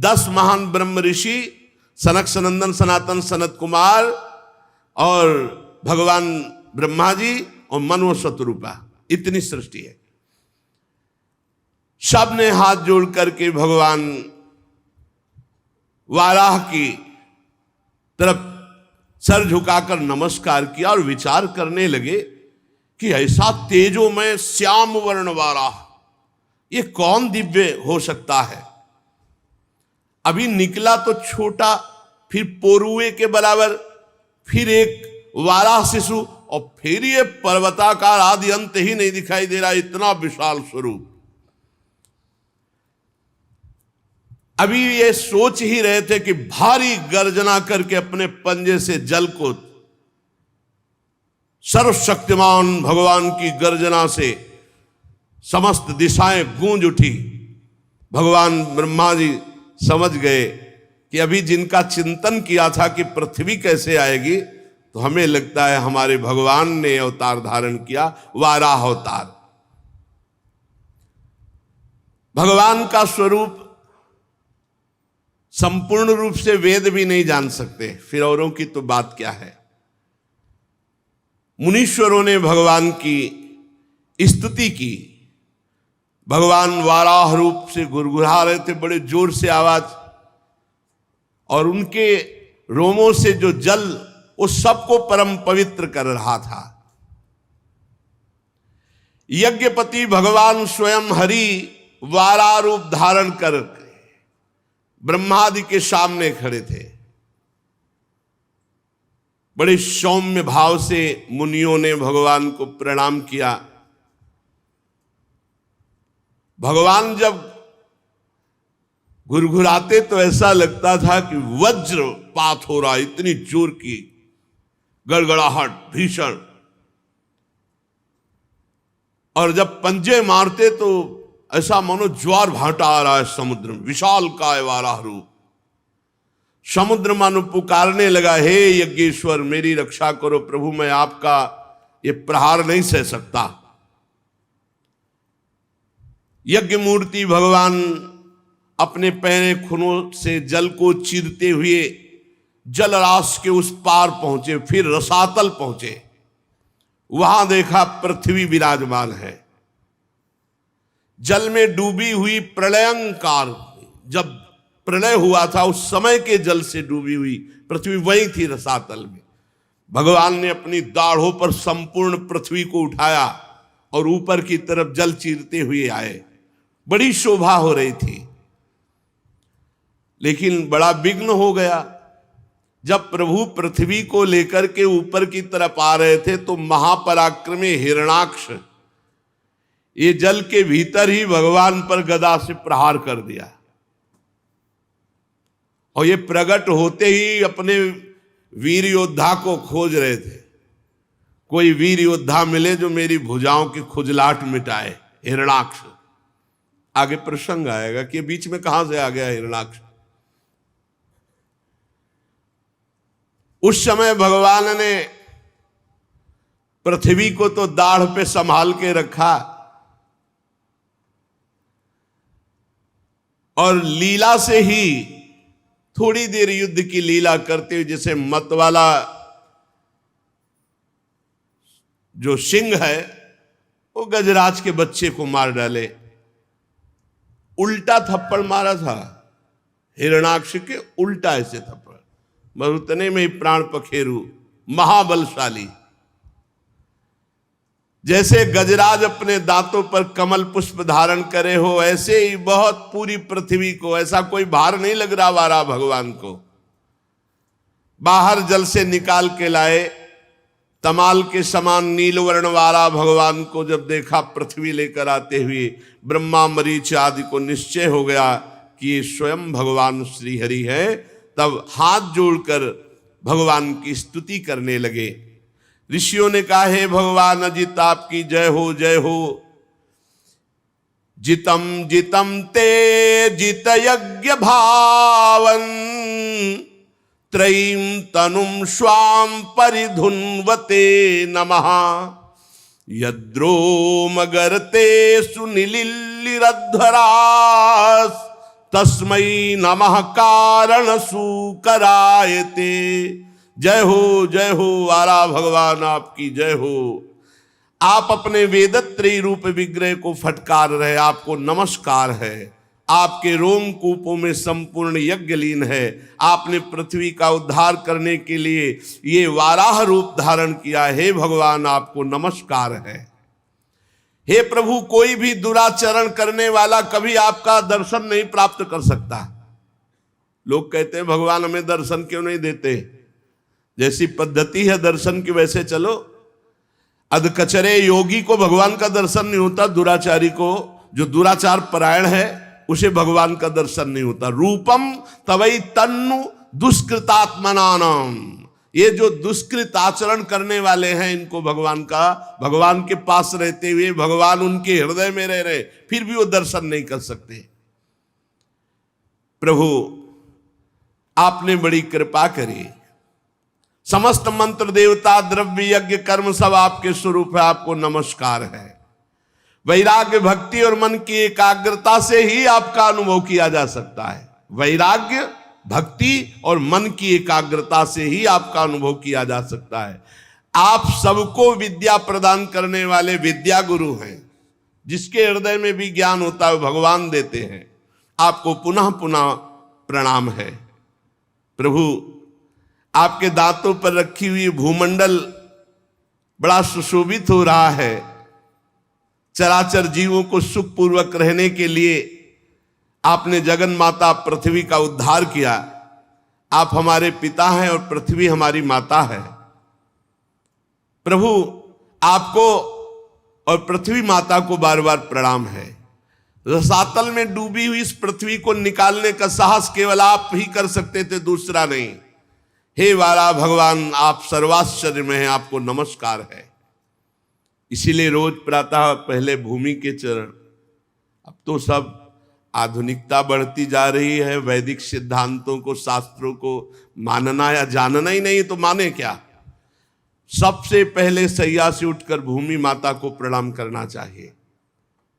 10 महान ब्रह्म ऋषि, सनक सनंदन सनातन सनत कुमार और भगवान ब्रह्मा जी और मनु शतरूपा, इतनी सृष्टि है। सब ने हाथ जोड़ करके भगवान वाराह की तरफ सर झुकाकर नमस्कार किया और विचार करने लगे कि ऐसा तेजोमय श्याम वर्ण वाराह, ये कौन दिव्य हो सकता है। अभी निकला तो छोटा, फिर पोरुए के बराबर, फिर एक वाराह शिशु, और फिर ये पर्वताकार, आदि अंत ही नहीं दिखाई दे रहा, इतना विशाल स्वरूप। अभी ये सोच ही रहे थे कि भारी गर्जना करके अपने पंजे से जल को, सर्वशक्तिमान भगवान की गर्जना से समस्त दिशाएं गूंज उठी। भगवान ब्रह्मा जी समझ गए कि अभी जिनका चिंतन किया था कि पृथ्वी कैसे आएगी, तो हमें लगता है हमारे भगवान ने अवतार धारण किया, वाराह अवतार। भगवान का स्वरूप संपूर्ण रूप से वेद भी नहीं जान सकते, फिर औरों की तो बात क्या है। मुनीश्वरों ने भगवान की स्तुति की। भगवान वाराह रूप से गुरगुरा रहे थे, बड़े जोर से आवाज, और उनके रोमों से जो जल वो सबको परम पवित्र कर रहा था। यज्ञपति भगवान स्वयं हरि वाराह रूप धारण कर ब्रह्मादि के सामने खड़े थे। बड़े सौम्य भाव से मुनियों ने भगवान को प्रणाम किया। भगवान जब घुरघुराते तो ऐसा लगता था कि वज्रपात हो रहा, इतनी जोर की गड़गड़ाहट भीषण। और जब पंजे मारते तो ऐसा मानो ज्वार भाटा आ रहा है समुद्र में, विशाल काय वाराह रूप। समुद्र मानो पुकारने लगा, हे यज्ञेश्वर मेरी रक्षा करो प्रभु, मैं आपका ये प्रहार नहीं सह सकता। यज्ञ मूर्ति भगवान अपने पैरे खुनों से जल को चीरते हुए जलराशि के उस पार पहुंचे, फिर रसातल पहुंचे। वहां देखा पृथ्वी विराजमान है, जल में डूबी हुई प्रलयंकार। जब प्रलय हुआ था उस समय के जल से डूबी हुई पृथ्वी वही थी रसातल में। भगवान ने अपनी दाढ़ों पर संपूर्ण पृथ्वी को उठाया और ऊपर की तरफ जल चीरते हुए आए। बड़ी शोभा हो रही थी, लेकिन बड़ा विघ्न हो गया। जब प्रभु पृथ्वी को लेकर के ऊपर की तरफ आ रहे थे तो महापराक्रमी हिरणाक्ष ये जल के भीतर ही भगवान पर गदा से प्रहार कर दिया, और ये प्रकट होते ही अपने वीर योद्धा को खोज रहे थे। कोई वीर योद्धा मिले जो मेरी भुजाओं की खुजलाहट मिटाए। हिरणाक्ष, आगे प्रसंग आएगा कि बीच में कहां से आ गया हिरणाक्ष। उस समय भगवान ने पृथ्वी को तो दाढ़ पे संभाल के रखा, और लीला से ही थोड़ी देर युद्ध की लीला करते हुए, जैसे मतवाला जो सिंह है वो गजराज के बच्चे को मार डाले, उल्टा थप्पड़ मारा था हिरणाक्ष के, उल्टा ऐसे थप्पड़, बस उतने में ही प्राण पखेरु, महाबलशाली। जैसे गजराज अपने दांतों पर कमल पुष्प धारण करे हो, ऐसे ही बहुत पूरी पृथ्वी को, ऐसा कोई भार नहीं लग रहा वारा भगवान को। बाहर जल से निकाल के लाए, तमाल के समान नीलवर्ण वाला भगवान को जब देखा पृथ्वी लेकर आते हुए, ब्रह्मा मरीच आदि को निश्चय हो गया कि ये स्वयं भगवान श्री हरि है। तब हाथ जोड़कर भगवान की स्तुति करने लगे। ऋषियों ने कहा, हे भगवान अजित आपकी जय हो, जय हो। जितम जितम ते जित यज्ञ भावन, त्रयीं तनुम स्वाम परिधुन्वते नमः। यद्रोमगर्ते सुनिलिल्लिरध्वरास्, तस्मै नमः कारण सुकरायते। जय हो वारा भगवान आपकी जय हो। आप अपने वेदत्रयी रूप विग्रह को फटकार रहे, आपको नमस्कार है। आपके रोमकूपों में संपूर्ण यज्ञ लीन है। आपने पृथ्वी का उद्धार करने के लिए ये वाराह रूप धारण किया। हे भगवान आपको नमस्कार है। हे प्रभु, कोई भी दुराचरण करने वाला कभी आपका दर्शन नहीं प्राप्त कर सकता। लोग कहते हैं भगवान हमें दर्शन क्यों नहीं देते। जैसी पद्धति है दर्शन की वैसे चलो। अधकचरे योगी को भगवान का दर्शन नहीं होता, दुराचारी को, जो दुराचार परायण है उसे भगवान का दर्शन नहीं होता। रूपम तवई तन्नु दुष्कृतात्मनानाम, ये जो दुष्कृत आचरण करने वाले हैं इनको भगवान के पास रहते हुए भगवान उनके हृदय में रह रहे, फिर भी वो दर्शन नहीं कर सकते। प्रभु आपने बड़ी कृपा करी। समस्त मंत्र देवता द्रव्य यज्ञ कर्म सब आपके स्वरूप है, आपको नमस्कार है। वैराग्य भक्ति और मन की एकाग्रता से ही आपका अनुभव किया जा सकता है। वैराग्य भक्ति और मन की एकाग्रता से ही आपका अनुभव किया जा सकता है। आप सबको विद्या प्रदान करने वाले विद्या गुरु हैं। जिसके हृदय में भी ज्ञान होता है भगवान देते हैं। आपको पुनः पुनः प्रणाम है। प्रभु आपके दांतों पर रखी हुई भूमंडल बड़ा सुशोभित हो रहा है। चराचर जीवों को सुखपूर्वक रहने के लिए आपने जगन माता पृथ्वी का उद्धार किया। आप हमारे पिता हैं और पृथ्वी हमारी माता है। प्रभु आपको और पृथ्वी माता को बार बार प्रणाम है। रसातल में डूबी हुई इस पृथ्वी को निकालने का साहस केवल आप ही कर सकते थे, दूसरा नहीं। हे वाला भगवान आप सर्वाश्चर्य में हैं, आपको नमस्कार है। इसीलिए रोज प्रातः पहले भूमि के चरण। अब तो सब आधुनिकता बढ़ती जा रही है। वैदिक सिद्धांतों को, शास्त्रों को मानना या जानना ही नहीं तो माने क्या। सबसे पहले सैया से उठकर भूमि माता को प्रणाम करना चाहिए,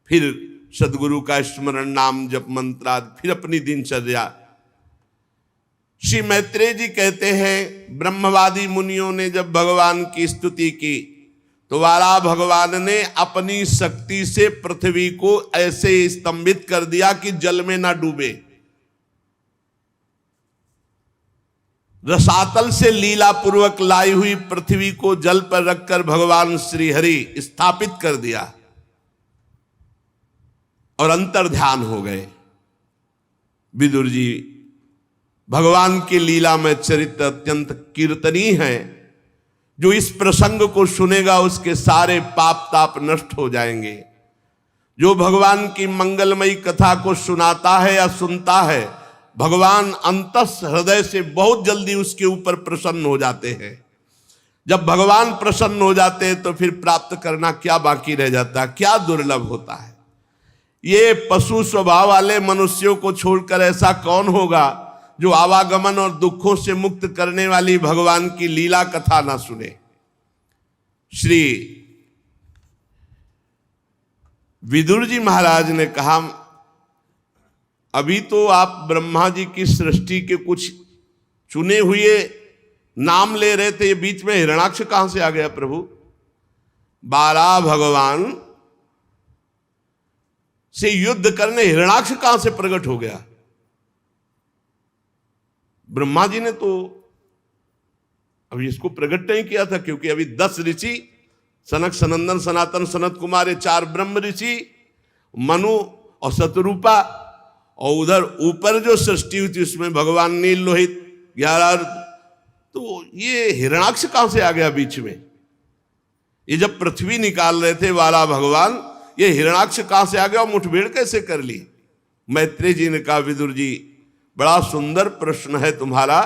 फिर सदगुरु का स्मरण, नाम जप, मंत्र, फिर अपनी दिनचर्या। श्री मैत्रेय जी कहते हैं, ब्रह्मवादी मुनियों ने जब भगवान की स्तुति की तो वाला भगवान ने अपनी शक्ति से पृथ्वी को ऐसे स्तंभित कर दिया कि जल में ना डूबे। रसातल से लीला पूर्वक लाई हुई पृथ्वी को जल पर रखकर भगवान श्री हरि स्थापित कर दिया और अंतर्ध्यान हो गए। विदुर जी भगवान की लीला में चरित्र अत्यंत कीर्तनीय है। जो इस प्रसंग को सुनेगा उसके सारे पाप ताप नष्ट हो जाएंगे। जो भगवान की मंगलमयी कथा को सुनाता है या सुनता है, भगवान अंतस हृदय से बहुत जल्दी उसके ऊपर प्रसन्न हो जाते हैं। जब भगवान प्रसन्न हो जाते हैं तो फिर प्राप्त करना क्या बाकी रह जाता है, क्या दुर्लभ होता है। ये पशु स्वभाव वाले मनुष्यों को छोड़कर ऐसा कौन होगा जो आवागमन और दुखों से मुक्त करने वाली भगवान की लीला कथा ना सुने। श्री विदुर जी महाराज ने कहा, अभी तो आप ब्रह्मा जी की सृष्टि के कुछ चुने हुए नाम ले रहे थे, ये बीच में हिरणाक्ष कहां से आ गया प्रभु? बारह भगवान से युद्ध करने हिरणाक्ष कहां से प्रकट हो गया? ब्रह्मा जी ने तो अभी इसको प्रकट नहीं किया था, क्योंकि अभी 10 ऋषि, सनक सनंदन सनातन सनत कुमार, 4 ब्रह्म ऋषि, मनु और शतरूपा, और उधर ऊपर जो सृष्टि हुई थी उसमें भगवान नील लोहित 11। तो ये हिरणाक्ष कहां से आ गया बीच में? ये जब पृथ्वी निकाल रहे थे वाला भगवान, ये हिरणाक्ष कहां से आ गया और मुठभेड़ कैसे कर ली? मैत्रेय जी ने कहा, विदुर जी बड़ा सुंदर प्रश्न है तुम्हारा,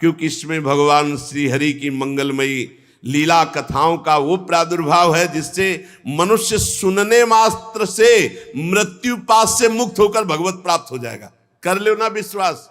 क्योंकि इसमें भगवान श्री हरि की मंगलमयी लीला कथाओं का वो प्रादुर्भाव है जिससे मनुष्य सुनने मात्र से मृत्यु पास से मुक्त होकर भगवत प्राप्त हो जाएगा। कर लो ना विश्वास,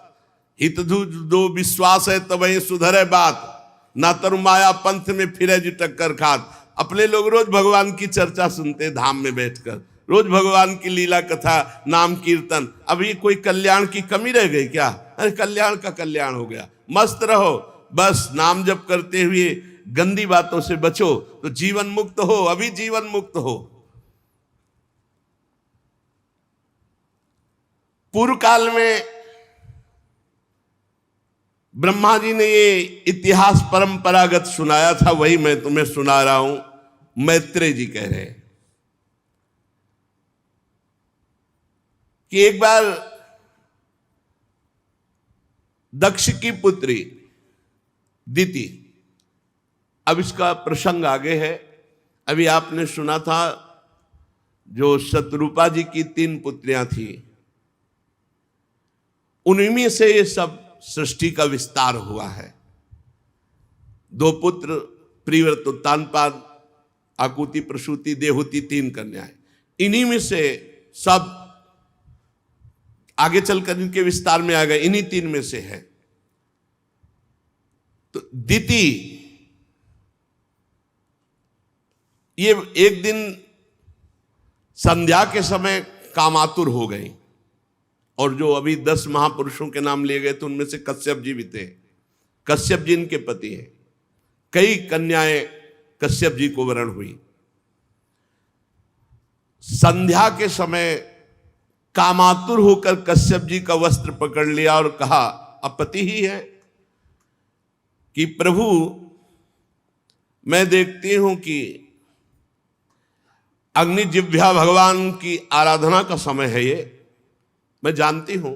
हित दो विश्वास है तब ही सुधरे बात, ना तरु माया पंथ में फिरे जी टक्कर खात। अपने लोग रोज भगवान की चर्चा सुनते धाम में बैठकर, रोज भगवान की लीला कथा, नाम कीर्तन। अभी कोई कल्याण की कमी रह गई क्या? अरे कल्याण का कल्याण हो गया। मस्त रहो, बस नाम जप करते हुए गंदी बातों से बचो तो जीवन मुक्त हो, अभी जीवन मुक्त हो। पूर्व काल में ब्रह्मा जी ने ये इतिहास परंपरागत सुनाया था, वही मैं तुम्हें सुना रहा हूं। मैत्रेय जी कह रहे हैं कि एक बार दक्ष की पुत्री दिति, अब इसका प्रसंग आगे है। अभी आपने सुना था जो शतरूपा जी की 3 पुत्रियां थी, उन्हीं से ये सब सृष्टि का विस्तार हुआ है। 2 पुत्र प्रियव्रत उत्तानपाद, आकुति प्रसूति देहुति, 3 कन्याएं। इन्हीं में से सब आगे चलकर इनके विस्तार में आ गए, इन्हीं 3 में से है। तो दिति ये एक दिन संध्या के समय कामातुर हो गई, और जो अभी 10 महापुरुषों के नाम लिए गए थे उनमें से कश्यप जी भी थे। कश्यप जी इनके पति हैं। कई कन्याएं कश्यप जी को वरण हुई। संध्या के समय कामातुर होकर कश्यप जी का वस्त्र पकड़ लिया और कहा, अब पति ही है, कि प्रभु मैं देखती हूं कि अग्नि जिह्वा भगवान की आराधना का समय है ये, मैं जानती हूं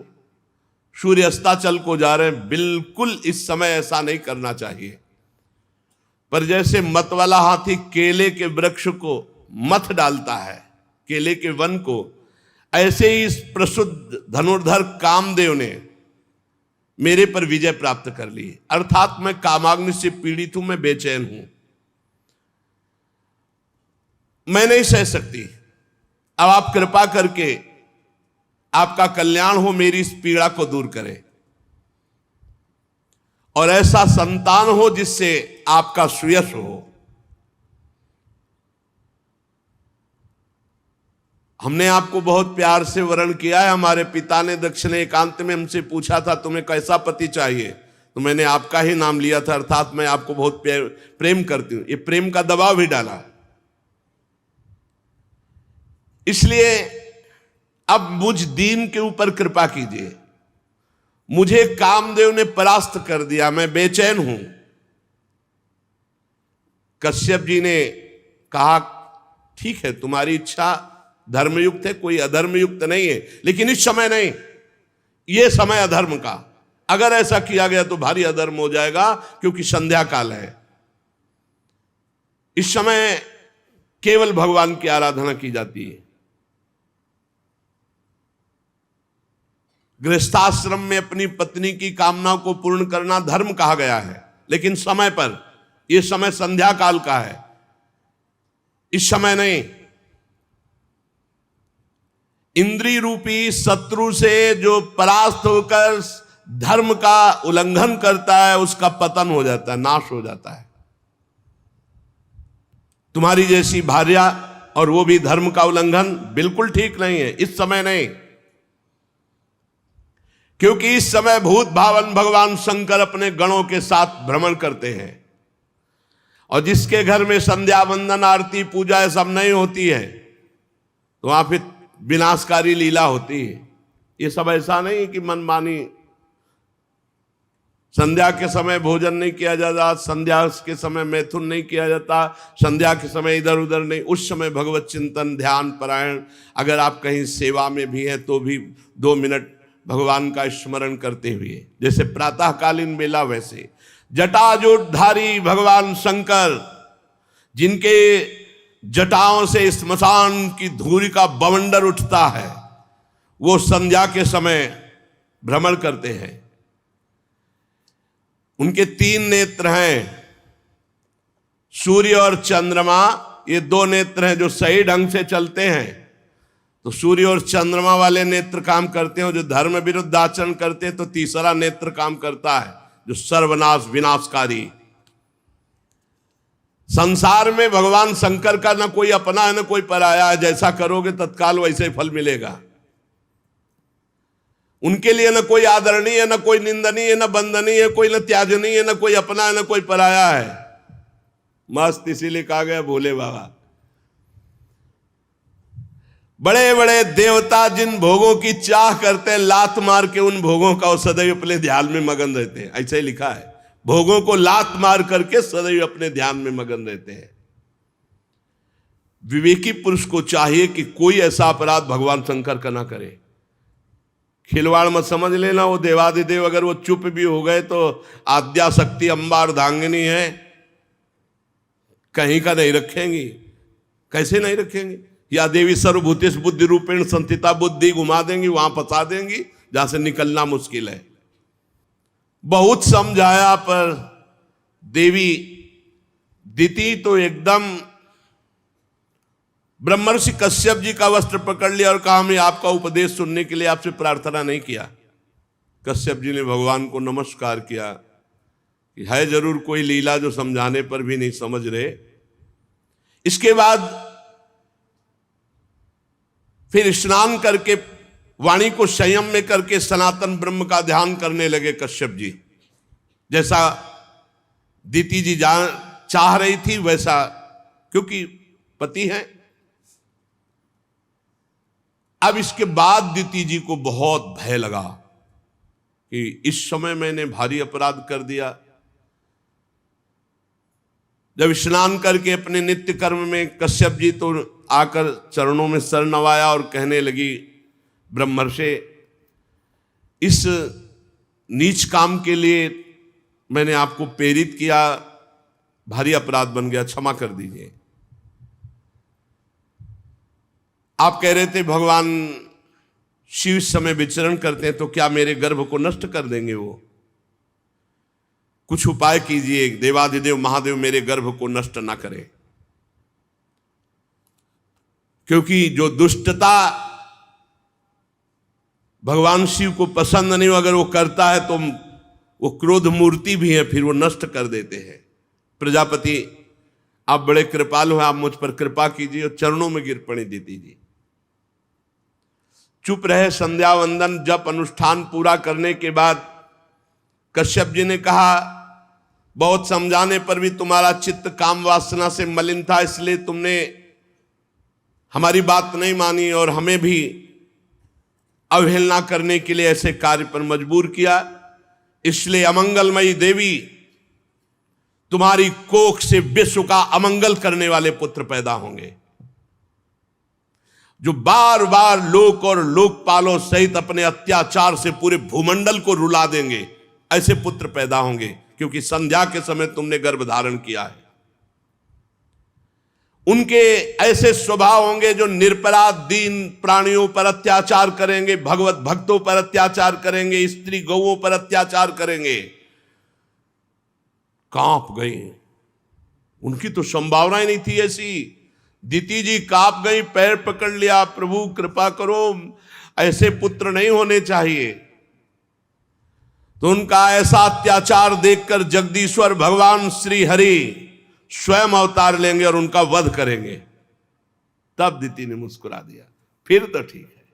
सूर्य अस्ताचल को जा रहे हैं, बिल्कुल इस समय ऐसा नहीं करना चाहिए। पर जैसे मत वाला हाथी केले के वृक्ष को मथ डालता है, केले के वन को, ऐसे ही इस प्रसुद्ध धनुर्धर कामदेव ने मेरे पर विजय प्राप्त कर ली। अर्थात मैं कामाग्नि से पीड़ित हूं, मैं बेचैन हूं, मैं नहीं सह सकती। अब आप कृपा करके आपका कल्याण हो, मेरी इस पीड़ा को दूर करें और ऐसा संतान हो जिससे आपका सुयश हो। हमने आपको बहुत प्यार से वर्ण किया है। हमारे पिता ने दक्ष ने एकांत में हमसे पूछा था तुम्हें कैसा पति चाहिए, तो मैंने आपका ही नाम लिया था, अर्थात मैं आपको बहुत प्रेम करती हूं। ये प्रेम का दबाव भी डाला। इसलिए अब मुझ दीन के ऊपर कृपा कीजिए। मुझे कामदेव ने परास्त कर दिया, मैं बेचैन हूं। कश्यप जी ने कहा ठीक है, तुम्हारी इच्छा धर्मयुक्त है, कोई अधर्मयुक्त नहीं है, लेकिन इस समय नहीं, ये समय अधर्म का। अगर ऐसा किया गया तो भारी अधर्म हो जाएगा, क्योंकि संध्या काल है। इस समय केवल भगवान की आराधना की जाती है। गृहस्थाश्रम में अपनी पत्नी की कामना को पूर्ण करना धर्म कहा गया है, लेकिन समय पर। यह समय संध्या काल का है, इस समय नहीं। इंद्रिय रूपी शत्रु से जो परास्त होकर धर्म का उल्लंघन करता है, उसका पतन हो जाता है, नाश हो जाता है। तुम्हारी जैसी भार्या, और वो भी धर्म का उल्लंघन, बिल्कुल ठीक नहीं है, इस समय नहीं। क्योंकि इस समय भूत भावन भगवान शंकर अपने गणों के साथ भ्रमण करते हैं, और जिसके घर में संध्या वंदन आरती पूजा ये सब नहीं होती है, तो वहां फिर विनाशकारी लीला होती है। ये सब ऐसा नहीं कि मनमानी। संध्या के समय भोजन नहीं किया जाता, संध्या के समय मैथुन नहीं किया जाता, संध्या के समय इधर उधर नहीं। उस समय भगवत चिंतन, ध्यान परायण, अगर आप कहीं सेवा में भी हैं तो भी 2 मिनट भगवान का स्मरण करते हुए, जैसे प्रातःकालीन बेला, वैसे जटाजूटधारी भगवान शंकर, जिनके जटाओं से स्मशान की धूरी का बवंडर उठता है, वो संध्या के समय भ्रमण करते हैं। उनके 3 नेत्र हैं, सूर्य और चंद्रमा। ये 2 नेत्र हैं जो सही ढंग से चलते हैं। तो सूर्य और चंद्रमा वाले नेत्र काम करते हैं। जो धर्म विरुद्ध आचरण करते हैं तो तीसरा नेत्र काम करता है, जो सर्वनाश विनाशकारी। संसार में भगवान शंकर का न कोई अपना है न कोई पराया है। जैसा करोगे तत्काल वैसे ही फल मिलेगा। उनके लिए न कोई आदरणीय है, न कोई निंदनीय, न बंदनीय है, कोई न त्याजनीय है, न कोई अपना है न कोई पराया है। मस्त इसीलिए कहा गया भोले बाबा। बड़े बड़े देवता जिन भोगों की चाह करते हैं, लात मार के उन भोगों का वो सदैव अपने ध्यान में मगन रहते हैं। ऐसा ही लिखा है, भोगों को लात मार करके सदैव अपने ध्यान में मगन रहते हैं। विवेकी पुरुष को चाहिए कि कोई ऐसा अपराध भगवान शंकर का ना करे। खिलवाड़ मत समझ लेना। वो देवादिदेव अगर वो चुप भी हो गए तो आद्या शक्ति अंबार धांगनी है, कहीं का नहीं रखेंगी। कैसे नहीं रखेंगी? या देवी सर्वभूतेष बुद्धि रूपेण संस्थिता, बुद्धि घुमा देंगी, वहां फंसा देंगी जहां से निकलना मुश्किल है। बहुत समझाया पर देवी दिति तो एकदम ब्रह्मर्षि कश्यप जी का वस्त्र पकड़ लिया और कहा, मैं आपका उपदेश सुनने के लिए आपसे प्रार्थना नहीं किया। कश्यप जी ने भगवान को नमस्कार किया कि है जरूर कोई लीला जो समझाने पर भी नहीं समझ रहे। इसके बाद फिर स्नान करके वाणी को संयम में करके सनातन ब्रह्म का ध्यान करने लगे कश्यप जी। जैसा दिति जी चाह रही थी वैसा, क्योंकि पति है। अब इसके बाद दिति जी को बहुत भय लगा कि इस समय मैंने भारी अपराध कर दिया। जब स्नान करके अपने नित्य कर्म में कश्यप जी तो आकर चरणों में सर नवाया और कहने लगी, ब्रह्मर्षि, इस नीच काम के लिए मैंने आपको प्रेरित किया, भारी अपराध बन गया, क्षमा कर दीजिए। आप कह रहे थे भगवान शिव इस समय विचरण करते हैं, तो क्या मेरे गर्भ को नष्ट कर देंगे वो? कुछ उपाय कीजिए, देवाधिदेव महादेव मेरे गर्भ को नष्ट ना करें। क्योंकि जो दुष्टता भगवान शिव को पसंद नहीं हो, अगर वो करता है तो वो क्रोध मूर्ति भी है, फिर वो नष्ट कर देते हैं। प्रजापति, आप बड़े कृपालु हैं, आप मुझ पर कृपा कीजिए और चरणों में गिर पड़ी दिति जी। चुप रहे। संध्या वंदन जप अनुष्ठान पूरा करने के बाद कश्यप जी ने कहा, बहुत समझाने पर भी तुम्हारा चित्त काम वासना से मलिन था, इसलिए तुमने हमारी बात नहीं मानी और हमें भी अवहेलना करने के लिए ऐसे कार्य पर मजबूर किया। इसलिए अमंगलमयी देवी, तुम्हारी कोख से विश्व का अमंगल करने वाले पुत्र पैदा होंगे, जो बार बार लोक और लोकपालों सहित अपने अत्याचार से पूरे भूमंडल को रुला देंगे। ऐसे पुत्र पैदा होंगे, क्योंकि संध्या के समय तुमने गर्भ धारण किया है। उनके ऐसे स्वभाव होंगे जो निरपराध दीन प्राणियों पर अत्याचार करेंगे, भगवत भक्तों पर अत्याचार करेंगे, स्त्री गौओं पर अत्याचार करेंगे। कांप गई, उनकी तो संभावना ही नहीं थी ऐसी। दीति जी कांप गई, पैर पकड़ लिया, प्रभु कृपा करो, ऐसे पुत्र नहीं होने चाहिए। तो उनका ऐसा अत्याचार देखकर जगदीश्वर भगवान श्री हरि स्वयं अवतार लेंगे और उनका वध करेंगे। तब दीति ने मुस्कुरा दिया, फिर तो ठीक है,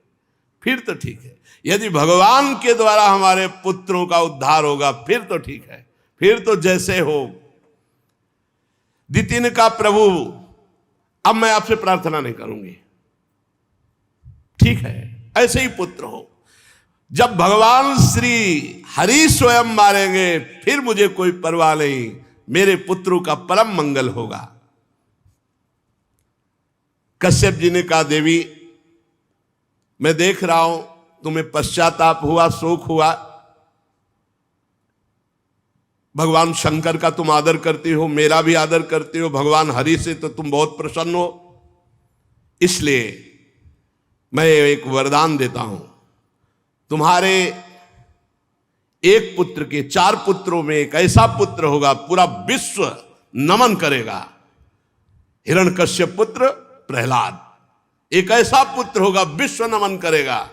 फिर तो ठीक है। यदि भगवान के द्वारा हमारे पुत्रों का उद्धार होगा फिर तो ठीक है, फिर तो जैसे हो। दीति ने कहा, प्रभु अब मैं आपसे प्रार्थना नहीं करूंगी, ठीक है, ऐसे ही पुत्र हो। जब भगवान श्री हरि स्वयं मारेंगे फिर मुझे कोई परवाह नहीं, मेरे पुत्रों का परम मंगल होगा। कश्यप जी ने कहा, देवी मैं देख रहा हूं तुम्हें पश्चाताप हुआ, शोक हुआ। भगवान शंकर का तुम आदर करती हो, मेरा भी आदर करती हो, भगवान हरि से तो तुम बहुत प्रसन्न हो। इसलिए मैं एक वरदान देता हूं, तुम्हारे एक पुत्र के 4 पुत्रों में एक ऐसा पुत्र होगा पूरा विश्व नमन करेगा। हिरण्यकश्यप पुत्र प्रहलाद, एक ऐसा पुत्र होगा विश्व नमन करेगा।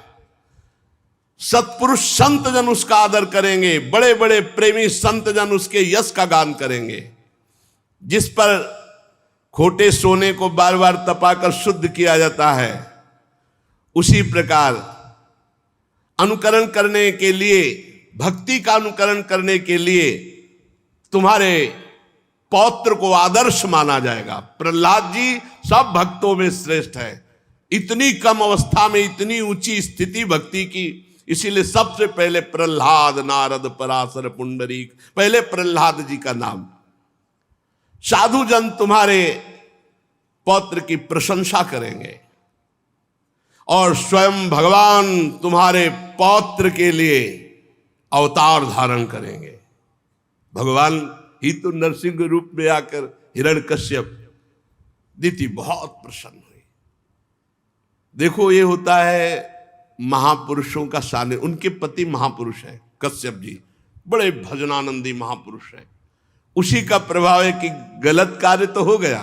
सत्पुरुष संत जन उसका आदर करेंगे, बड़े बड़े प्रेमी संत जन उसके यश का गान करेंगे। जिस पर खोटे सोने को बार बार तपाकर शुद्ध किया जाता है, उसी प्रकार अनुकरण करने के लिए, भक्ति का अनुकरण करने के लिए तुम्हारे पौत्र को आदर्श माना जाएगा। प्रहलाद जी सब भक्तों में श्रेष्ठ है, इतनी कम अवस्था में इतनी ऊंची स्थिति भक्ति की, इसीलिए सबसे पहले प्रहलाद, नारद, पराशर, पुंडरीक, पहले प्रहलाद जी का नाम। साधु जन तुम्हारे पौत्र की प्रशंसा करेंगे और स्वयं भगवान तुम्हारे पौत्र के लिए अवतार धारण करेंगे। भगवान ही तो नरसिंह रूप में आकर हिरण्यकश्यप, दीति बहुत प्रसन्न हुई। देखो ये होता है महापुरुषों का सानिध्य। उनके पति महापुरुष है कश्यप जी, बड़े भजनानंदी महापुरुष है। उसी का प्रभाव है कि गलत कार्य तो हो गया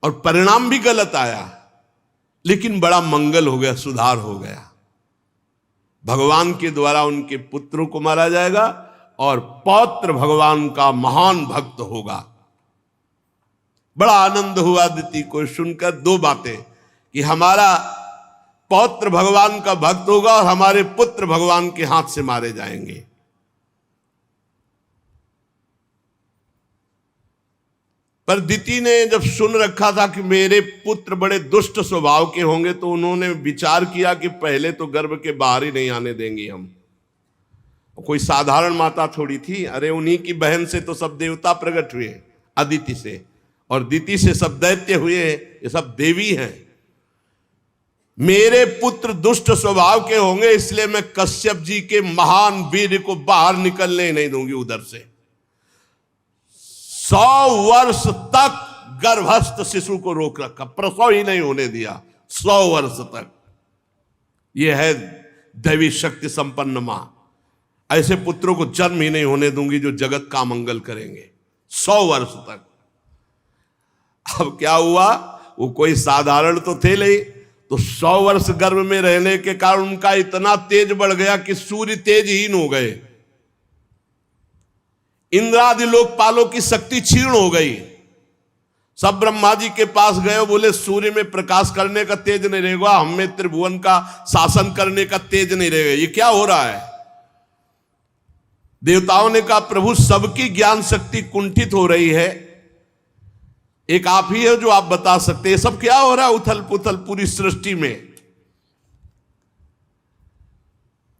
और परिणाम भी गलत आया, लेकिन बड़ा मंगल हो गया, सुधार हो गया। भगवान के द्वारा उनके पुत्रों को मारा जाएगा और पौत्र भगवान का महान भक्त होगा। बड़ा आनंद हुआ दीति को सुनकर। 2 बातें, कि हमारा पौत्र भगवान का भक्त होगा और हमारे पुत्र भगवान के हाथ से मारे जाएंगे। पर दीति ने जब सुन रखा था कि मेरे पुत्र बड़े दुष्ट स्वभाव के होंगे, तो उन्होंने विचार किया कि पहले तो गर्भ के बाहर ही नहीं आने देंगे हम। कोई साधारण माता थोड़ी थी, अरे उन्हीं की बहन से तो सब देवता प्रकट हुए, अदिति से, और दीति से सब दैत्य हुए, ये सब देवी हैं। मेरे पुत्र दुष्ट स्वभाव के होंगे, इसलिए मैं कश्यप जी के महान वीर को बाहर निकलने नहीं दूंगी उधर से। 100 वर्ष तक गर्भस्थ शिशु को रोक रखा, प्रसव ही नहीं होने दिया 100 वर्ष तक। यह है दैवी शक्ति संपन्न मां। ऐसे पुत्रों को जन्म ही नहीं होने दूंगी जो जगत का मंगल करेंगे 100 वर्ष तक। अब क्या हुआ, वो कोई साधारण तो थे नहीं, तो 100 वर्ष गर्भ में रहने के कारण उनका इतना तेज बढ़ गया कि सूर्य तेजहीन हो गए। इंद्रादि लोकपालों की शक्ति क्षीण हो गई। सब ब्रह्मा जी के पास गए, बोले सूर्य में प्रकाश करने का तेज नहीं रहेगा, हम में त्रिभुवन का शासन करने का तेज नहीं रहेगा, ये क्या हो रहा है। देवताओं ने कहा प्रभु सबकी ज्ञान शक्ति कुंठित हो रही है, एक आप ही है जो आप बता सकते हैं सब क्या हो रहा है उथल पुथल पूरी सृष्टि में।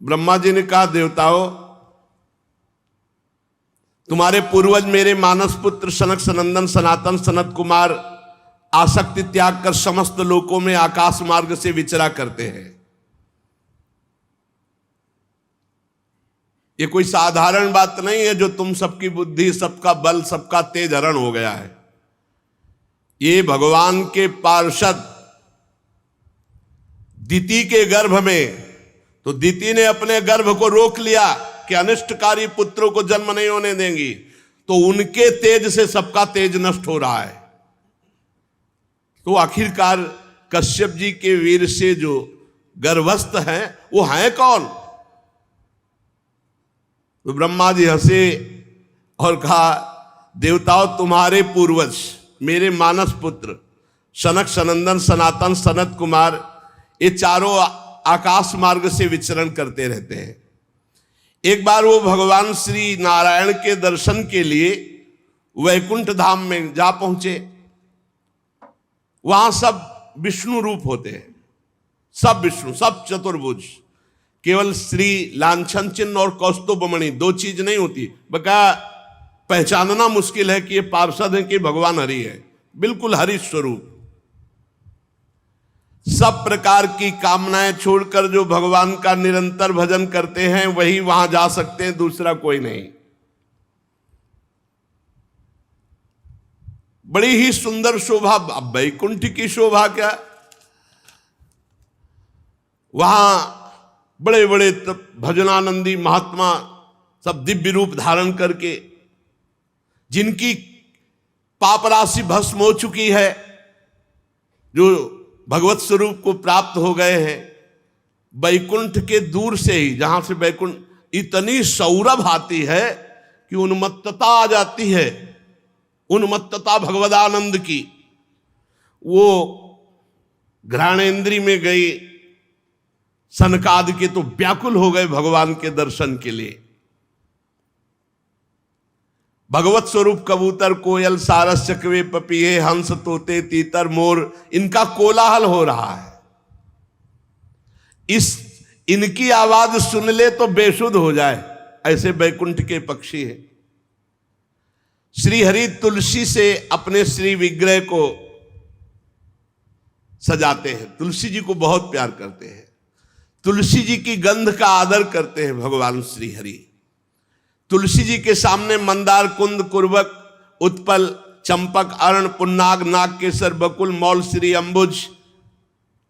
ब्रह्मा जी ने कहा देवताओं, तुम्हारे पूर्वज मेरे मानस पुत्र सनक सनंदन सनातन सनत कुमार आसक्ति त्याग कर समस्त लोकों में आकाश मार्ग से विचरा करते हैं। ये कोई साधारण बात नहीं है जो तुम सबकी बुद्धि सबका बल सबका तेज हरण हो गया है। ये भगवान के पार्षद दिति के गर्भ में, तो दिति ने अपने गर्भ को रोक लिया कि अनिष्टकारी पुत्रों को जन्म नहीं होने देंगी, तो उनके तेज से सबका तेज नष्ट हो रहा है। तो आखिरकार कश्यप जी के वीर से जो गर्भस्थ हैं वो हैं कौन? तो ब्रह्मा जी हंसे और कहा देवताओं, तुम्हारे पूर्वज मेरे मानस पुत्र सनक सनंदन सनातन सनत कुमार ये चारों आकाश मार्ग से विचरण करते रहते हैं। एक बार वो भगवान श्री नारायण के दर्शन के लिए वैकुंठ धाम में जा पहुंचे। वहां सब विष्णु रूप होते हैं, सब विष्णु, सब चतुर्भुज। केवल श्री लांछन चिन्ह और कौस्तुभमणि दो चीज नहीं होती, बका पहचानना मुश्किल है कि ये पार्षद है कि भगवान हरि है। बिल्कुल हरि स्वरूप। सब प्रकार की कामनाएं छोड़कर जो भगवान का निरंतर भजन करते हैं वही वहां जा सकते हैं, दूसरा कोई नहीं। बड़ी ही सुंदर शोभा, वैकुंठ की शोभा क्या, वहां बड़े बड़े भजनानंदी महात्मा सब दिव्य रूप धारण करके, जिनकी पाप राशि भस्म हो चुकी है, जो भगवत स्वरूप को प्राप्त हो गए हैं, वैकुंठ के दूर से ही, जहां से वैकुंठ इतनी सौरभ आती है कि उन्मत्तता आ जाती है, उन्मत्तता भगवदानंद की। वो घ्राणेन्द्री में गई सनकादि के तो व्याकुल हो गए भगवान के दर्शन के लिए। भगवत स्वरूप कबूतर कोयल सारस चकवे पपीहे हंस तोते तीतर मोर, इनका कोलाहल हो रहा है। इनकी आवाज सुन ले तो बेसुध हो जाए, ऐसे वैकुंठ के पक्षी हैं। श्री हरि तुलसी से अपने श्री विग्रह को सजाते हैं, तुलसी जी को बहुत प्यार करते हैं, तुलसी जी की गंध का आदर करते हैं भगवान श्री हरि। तुलसी जी के सामने मंदार कुंद कुर्बक उत्पल चंपक अर्ण पुन्नाग नाग केसर बकुल मौल श्री अंबुज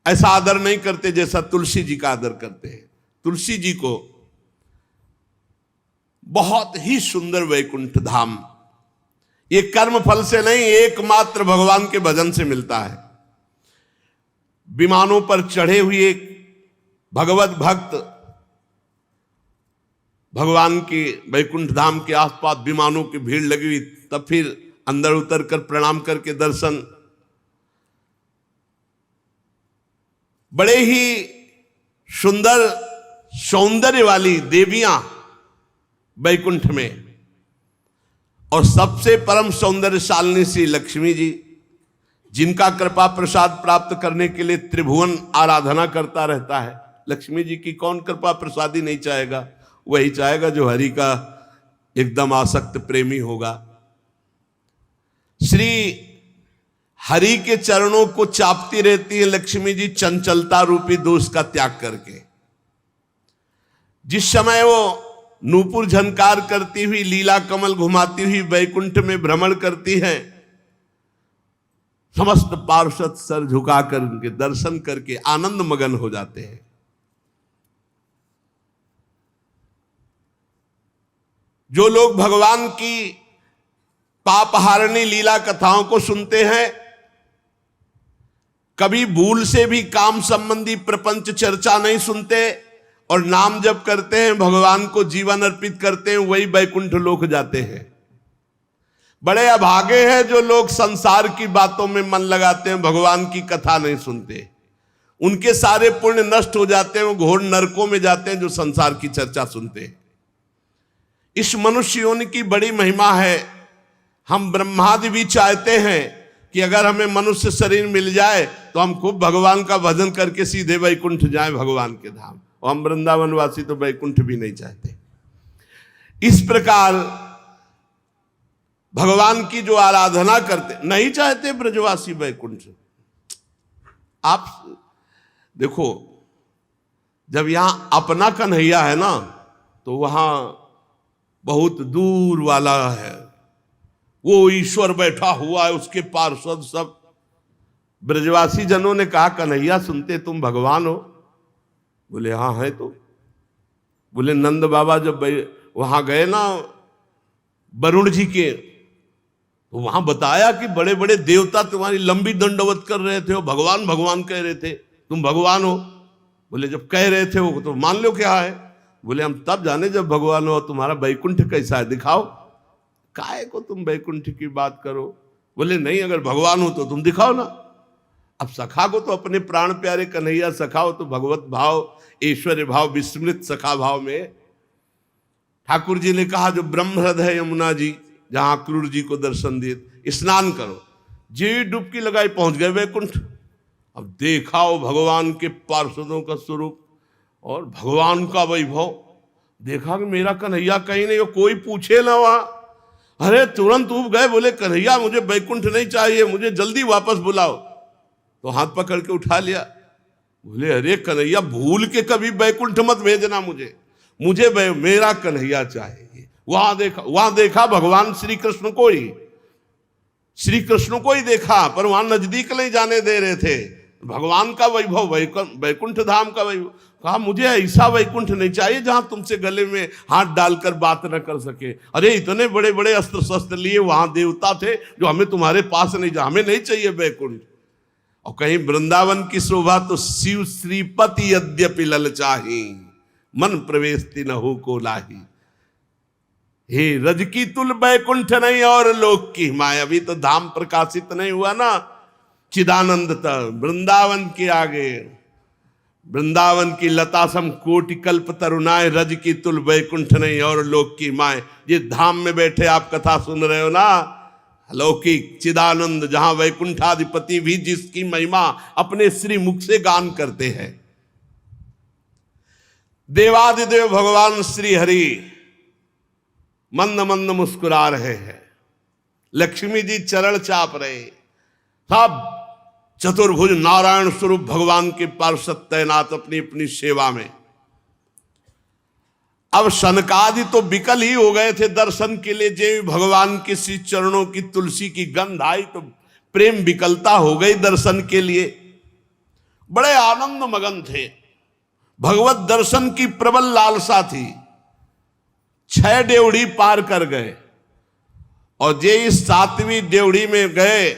ऐसा आदर नहीं करते जैसा तुलसी जी का आदर करते हैं। तुलसी जी को बहुत ही सुंदर वैकुंठ धाम ये कर्म फल से नहीं, एकमात्र भगवान के भजन से मिलता है। विमानों पर चढ़े हुए भगवत भक्त भगवान के वैकुंठ धाम के आसपास विमानों की भीड़ लगी हुई, तब फिर अंदर उतर कर प्रणाम करके दर्शन। बड़े ही सुंदर सौंदर्य वाली देवियां वैकुंठ में, और सबसे परम सौंदर्यशालिनी श्री लक्ष्मी जी, जिनका कृपा प्रसाद प्राप्त करने के लिए त्रिभुवन आराधना करता रहता है। लक्ष्मी जी की कौन कृपा प्रसादी नहीं चाहेगा? वही चाहेगा जो हरि का एकदम आसक्त प्रेमी होगा। श्री हरि के चरणों को चापती रहती है लक्ष्मी जी, चंचलता रूपी दोष का त्याग करके। जिस समय वो नूपुर झनकार करती हुई लीला कमल घुमाती हुई वैकुंठ में भ्रमण करती है, समस्त पार्षद सर झुकाकर उनके दर्शन करके आनंद मगन हो जाते हैं। जो लोग भगवान की पापहारिणी लीला कथाओं को सुनते हैं, कभी भूल से भी काम संबंधी प्रपंच चर्चा नहीं सुनते और नाम जप करते हैं, भगवान को जीवन अर्पित करते हैं, वही वैकुंठ लोक जाते हैं। बड़े अभागे हैं जो लोग संसार की बातों में मन लगाते हैं, भगवान की कथा नहीं सुनते। उनके सारे पुण्य नष्ट हो जाते हैं, वो घोर नरकों में जाते हैं जो संसार की चर्चा सुनते हैं। इस मनुष्य योनि की बड़ी महिमा है। हम ब्रह्मादि भी चाहते हैं कि अगर हमें मनुष्य शरीर मिल जाए तो हम खूब भगवान का भजन करके सीधे वैकुंठ जाए, भगवान के धाम। और हम वृंदावनवासी तो वैकुंठ भी नहीं चाहते। इस प्रकार भगवान की जो आराधना करते, नहीं चाहते ब्रजवासी वैकुंठ। आप देखो, जब यहां अपना कन्हैया है ना, तो वहां बहुत दूर वाला है, वो ईश्वर बैठा हुआ है, उसके पार्षद सब। ब्रजवासी जनों ने कहा, कन्हैया सुनते तुम भगवान हो? बोले हाँ है। तो बोले नंद बाबा जब वहां गए ना वरुण जी के, तो वहां बताया कि बड़े बड़े देवता तुम्हारी लंबी दंडवत कर रहे थे, और भगवान भगवान कह रहे थे, तुम भगवान हो? बोले जब कह रहे थे वो तो मान लो क्या है। बोले हम तब जाने जब भगवान हो। तुम्हारा वैकुंठ कैसा है दिखाओ, काहे को तुम वैकुंठ की बात करो? बोले नहीं, अगर भगवान हो तो तुम दिखाओ ना। अब सखा को तो अपने प्राण प्यारे कन्हैया सखा हो, तो भगवत भाव, ऐश्वर्य भाव, विस्मृत सखा भाव में ठाकुर जी ने कहा, जो ब्रह्म हृदय यमुना जी, जहां क्रूर जी को दर्शन दिए, स्नान करो। जी डुबकी लगाई, पहुंच गए वैकुंठ। अब देखा वो भगवान के पार्षदों का स्वरूप और भगवान का वैभव। देखा कि मेरा कन्हैया कहीं नहीं हो, कोई पूछे ना वहां। अरे तुरंत उब गए, बोले कन्हैया मुझे वैकुंठ नहीं चाहिए, मुझे जल्दी वापस बुलाओ। तो हाथ पकड़ के उठा लिया। बोले अरे कन्हैया भूल के कभी वैकुंठ मत भेजना मुझे मेरा कन्हैया चाहिए। वहां देखा भगवान श्री कृष्ण को ही, देखा, पर वहां नजदीक नहीं जाने दे रहे थे। भगवान का वैभव, वैकुंठ धाम का वैभव। कहा मुझे ऐसा वैकुंठ नहीं चाहिए जहां तुमसे गले में हाथ डालकर बात न कर सके। अरे इतने बड़े बड़े अस्त्र शस्त्र लिए वहां देवता थे जो हमें तुम्हारे पास नहीं जा, हमें नहीं चाहिए वैकुंठ। और कहीं वृंदावन की शोभा तो शिव श्रीपति यद्यपि ललचाही, मन प्रवेश तिनहु को लाही। हे रज की तुल वैकुंठ नहीं और लोक की माया। अभी तो धाम प्रकाशित नहीं हुआ ना चिदानंद तक। वृंदावन के आगे, वृंदावन की लता सम कोटि कल्प तरुणाए, रज की तुल वैकुंठ नहीं और लोक की माए। ये धाम में बैठे आप कथा सुन रहे हो ना, अलौकिक चिदानंद, जहां वैकुंठाधिपति भी जिसकी महिमा अपने श्री मुख से गान करते हैं। देवादिदेव भगवान श्री हरि मंद मंद मुस्कुरा रहे हैं। लक्ष्मी जी चरण चाप रहे, सब चतुर्भुज नारायण स्वरूप भगवान के पार्षद तैनात अपनी अपनी सेवा में। अब सनकादि तो विकल ही हो गए थे दर्शन के लिए। जब भगवान के श्री चरणों की तुलसी की गंध आई तो प्रेम विकलता हो गई दर्शन के लिए। बड़े आनंद मगन थे, भगवत दर्शन की प्रबल लालसा थी। 6 डेवढ़ी पार कर गए और जे इस 7वीं डेवढ़ी में गए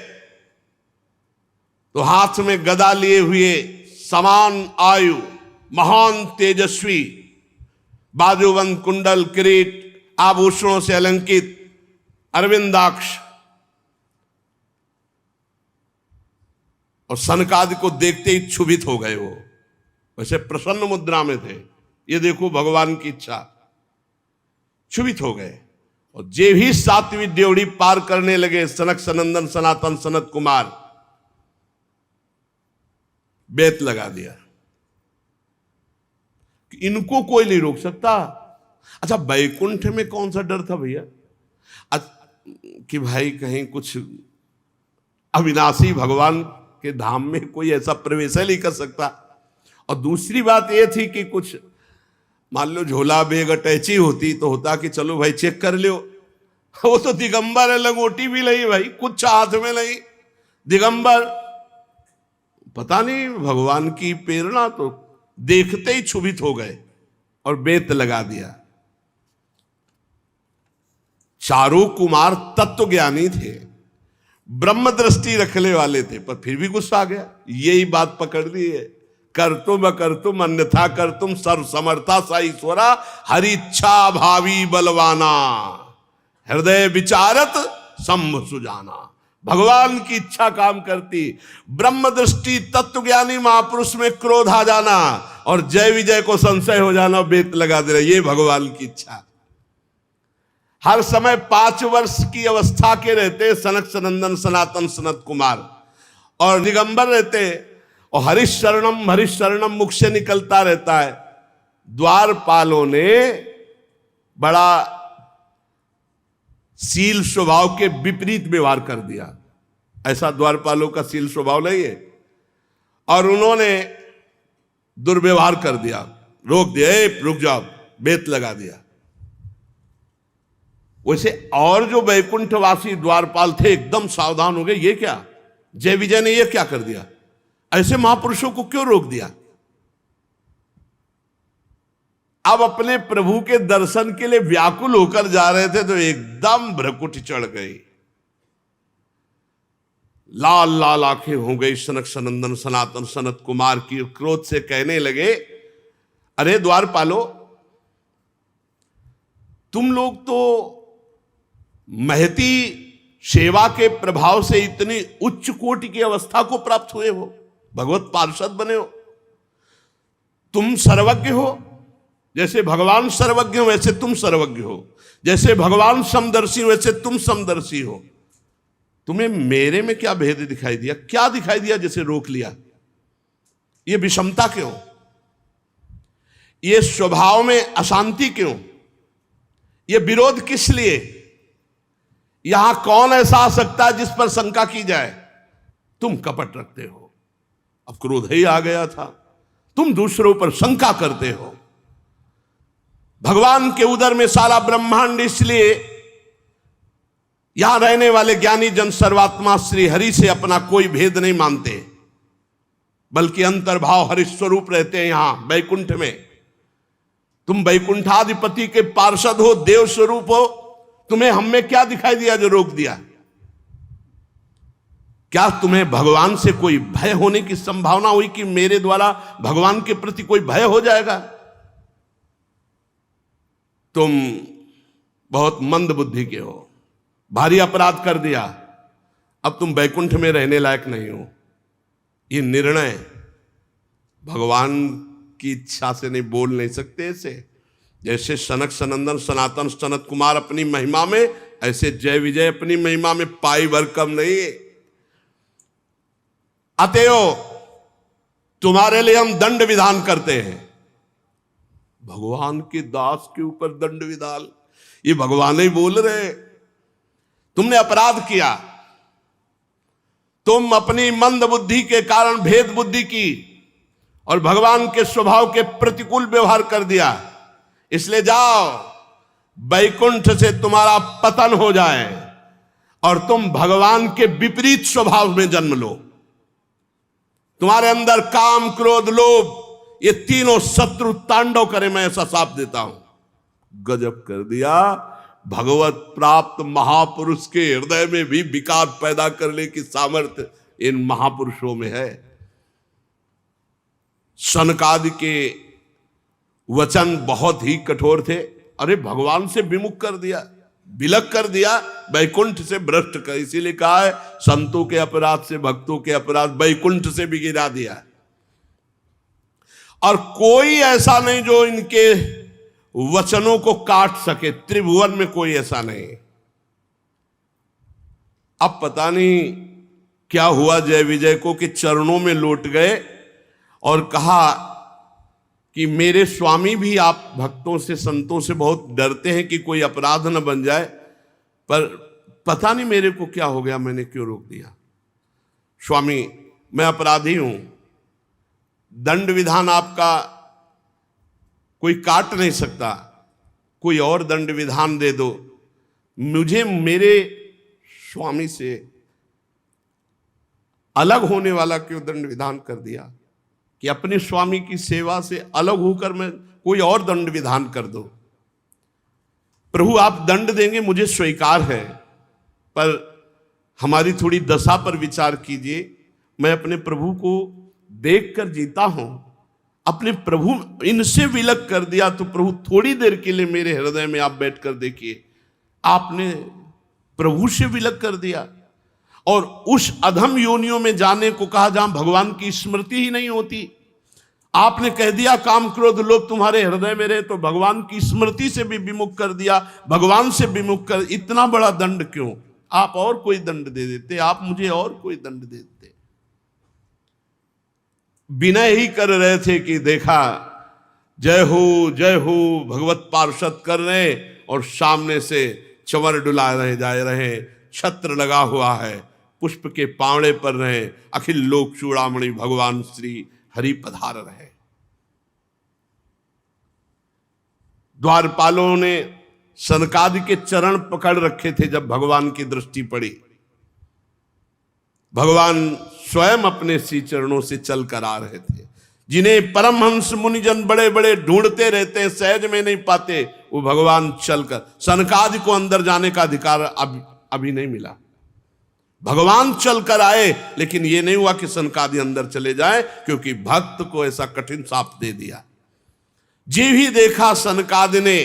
तो हाथ में गदा लिए हुए, समान आयु, महान तेजस्वी, बाजूबंद, कुंडल, किरीट, आभूषणों से अलंकित, अरविंदाक्ष, और सनकादि को देखते ही क्षुभित हो गए। वो वैसे प्रसन्न मुद्रा में थे, ये देखो भगवान की इच्छा, क्षुभित हो गए। और जे भी 7वीं ड्योढ़ी पार करने लगे, सनक सनंदन सनातन सनत कुमार, बेत लगा दिया कि इनको कोई नहीं रोक सकता। अच्छा, बैकुंठ में कौन सा डर था भैया कि भाई कहीं कुछ अविनाशी भगवान के धाम में कोई ऐसा प्रवेश नहीं कर सकता। और दूसरी बात यह थी कि कुछ मान लो झोला बेग अटैची होती तो होता कि चलो भाई चेक कर लो। वो तो दिगंबर है, लंगोटी भी नहीं भाई, कुछ हाथ में नहीं, दिगंबर। पता नहीं भगवान की प्रेरणा, तो देखते ही क्षुभित हो गए और बेत लगा दिया। चारों कुमार तत्वज्ञानी थे, ब्रह्म दृष्टि रखने वाले थे, पर फिर भी गुस्सा आ गया। यही बात पकड़ ली है, कर तुम अन्यथा कर तुम, सर्व समर्था सा ईश्वरा, हरि इच्छा भावी बलवाना, हृदय विचारत संभ सुजाना। भगवान की इच्छा काम करती, ब्रह्म दृष्टि तत्वज्ञानी महापुरुष में क्रोध आ जाना और जय विजय को संशय हो जाना, बेत लगा दे रहा, ये भगवान की इच्छा। हर समय 5 वर्ष की अवस्था के रहते सनक सनंदन सनातन सनत कुमार, और दिगंबर रहते, और हरिश शरणम मुख से निकलता रहता है। द्वारपालों ने बड़ा शील स्वभाव के विपरीत व्यवहार कर दिया। ऐसा द्वारपालों का शील स्वभाव नहीं है, और उन्होंने दुर्व्यवहार कर दिया, रोक दिया, रुक जाओ, बेत लगा दिया। वैसे और जो वैकुंठवासी द्वारपाल थे एकदम सावधान हो गए, ये क्या, जय विजय ने ये क्या कर दिया, ऐसे महापुरुषों को क्यों रोक दिया। अब अपने प्रभु के दर्शन के लिए व्याकुल होकर जा रहे थे तो एकदम भ्रकुटी चढ़ गई, लाल लाल आंखें हो गई सनक सनंदन सनातन सनत कुमार की। क्रोध से कहने लगे, अरे द्वारपालो, तुम लोग तो महती सेवा के प्रभाव से इतनी उच्च कोटि की अवस्था को प्राप्त हुए हो, भगवत पार्षद बने हो, तुम सर्वज्ञ हो। जैसे भगवान सर्वज्ञ हो वैसे तुम सर्वज्ञ हो, जैसे भगवान समदर्शी हो वैसे तुम समदर्शी हो। तुम्हें मेरे में क्या भेद दिखाई दिया, क्या दिखाई दिया जैसे रोक लिया। ये विषमता क्यों, ये स्वभाव में अशांति क्यों, ये विरोध किस लिए। यहां कौन ऐसा आ सकता है जिस पर शंका की जाए। तुम कपट रखते हो, अब क्रोध ही आ गया था, तुम दूसरों पर शंका करते हो। भगवान के उदर में सारा ब्रह्मांड, इसलिए यहां रहने वाले ज्ञानी जन सर्वात्मा श्री हरि से अपना कोई भेद नहीं मानते, बल्कि अंतर्भाव हरि स्वरूप रहते हैं यहां वैकुंठ में। तुम वैकुंठाधिपति के पार्षद हो, देव स्वरूप हो, तुम्हें हम में क्या दिखाई दिया जो रोक दिया। क्या तुम्हें भगवान से कोई भय होने की संभावना हुई कि मेरे द्वारा भगवान के प्रति कोई भय हो जाएगा। तुम बहुत मंद बुद्धि के हो, भारी अपराध कर दिया, अब तुम वैकुंठ में रहने लायक नहीं हो। ये निर्णय भगवान की इच्छा से नहीं, बोल नहीं सकते ऐसे। जैसे सनक सनंदन सनातन सनत कुमार अपनी महिमा में, ऐसे जय विजय अपनी महिमा में पाई भर कम नहीं है। अतएव तुम्हारे लिए हम दंड विधान करते हैं। भगवान के दास के ऊपर दंड विधान, ये भगवान ही बोल रहे। तुमने अपराध किया, तुम अपनी मंद बुद्धि के कारण भेद बुद्धि की और भगवान के स्वभाव के प्रतिकूल व्यवहार कर दिया। इसलिए जाओ, वैकुंठ से तुम्हारा पतन हो जाए और तुम भगवान के विपरीत स्वभाव में जन्म लो। तुम्हारे अंदर काम क्रोध लोभ ये तीनों शत्रु तांडव करे, मैं ऐसा साफ देता हूं। गजब कर दिया। भगवत प्राप्त महापुरुष के हृदय में भी विकार पैदा करने की सामर्थ्य इन महापुरुषों में है। सनकादि के वचन बहुत ही कठोर थे। अरे भगवान से विमुख कर दिया, विलग कर दिया, वैकुंठ से भ्रष्ट कर। इसीलिए कहा है संतों के अपराध से भक्तों के अपराध वैकुंठ से भी गिरा दिया। और कोई ऐसा नहीं जो इनके वचनों को काट सके, त्रिभुवन में कोई ऐसा नहीं। अब पता नहीं क्या हुआ जय विजय को कि चरणों में लौट गए और कहा कि मेरे स्वामी भी आप भक्तों से संतों से बहुत डरते हैं कि कोई अपराध न बन जाए, पर पता नहीं मेरे को क्या हो गया, मैंने क्यों रोक दिया। स्वामी मैं अपराधी हूं, दंड विधान आपका कोई काट नहीं सकता, कोई और दंड विधान दे दो। मुझे मेरे स्वामी से अलग होने वाला क्यों दंड विधान कर दिया कि अपने स्वामी की सेवा से अलग होकर मैं कोई और दंड विधान कर दो। प्रभु आप दंड देंगे मुझे स्वीकार है, पर हमारी थोड़ी दशा पर विचार कीजिए। मैं अपने प्रभु को देखकर जीता हूं, अपने प्रभु इनसे विलग कर दिया तो प्रभु थोड़ी देर के लिए मेरे हृदय में आप बैठकर देखिए, आपने प्रभु से विलग कर दिया और उस अधम योनियों में जाने को कहा जहां भगवान की स्मृति ही नहीं होती। आपने कह दिया काम क्रोध लोभ तुम्हारे हृदय में रहे, तो भगवान की स्मृति से भी विमुख कर दिया, भगवान से विमुख कर, इतना बड़ा दंड क्यों? आप और कोई दंड दे देते, आप मुझे और कोई दंड दे देते। विनय ही कर रहे थे कि देखा जय हो भगवत पार्षद कर रहे, और सामने से चंवर डुला रहे जा रहे, छत्र लगा हुआ है, पुष्प के पावड़े पर रहे, अखिल लोक चूड़ामणि भगवान श्री हरि पधार रहे। द्वारपालों ने सनकादि के चरण पकड़ रखे थे। जब भगवान की दृष्टि पड़ी, भगवान स्वयं अपने श्री चरणों से चल कर आ रहे थे। जिन्हें परमहंस मुनिजन बड़े बड़े ढूंढते रहते हैं, सहज में नहीं पाते, वो भगवान चलकर, सनकादि को अंदर जाने का अधिकार अभी नहीं मिला। भगवान चलकर आए, लेकिन ये नहीं हुआ कि सनकादि अंदर चले जाए, क्योंकि भक्त को ऐसा कठिन शाप दे दिया। जी भी देखा सनकादि ने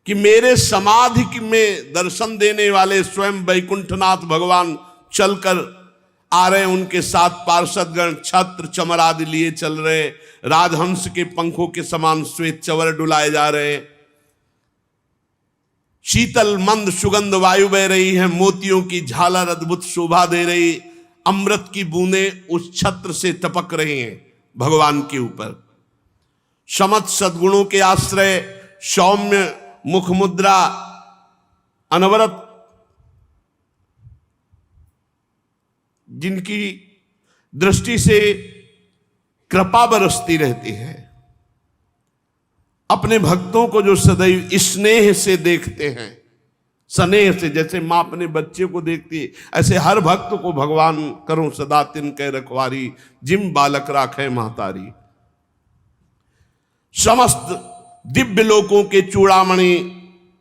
कि मेरे समाधि में दर्शन देने वाले स्वयं वैकुंठनाथ भगवान चलकर आ रहे, उनके साथ पार्षदगण छत्र चमर आदि लिए चल रहे, राजहंस के पंखों के समान श्वेत चवर डुलाए जा रहे, शीतल मंद सुगंध वायु बह रही है, मोतियों की झालर अद्भुत शोभा दे रही, अमृत की बूंदें उस छत्र से टपक रही हैं भगवान के ऊपर। समस्त सद्गुणों के आश्रय, सौम्य मुख मुद्रा, अनवरत जिनकी दृष्टि से कृपा बरसती रहती है, अपने भक्तों को जो सदैव स्नेह से देखते हैं, स्नेह से, जैसे मां अपने बच्चे को देखती है, ऐसे हर भक्त को भगवान करो सदा तिनके रखवारी, जिम बालक राखे महतारी। समस्त दिव्य लोकों के चूड़ामणि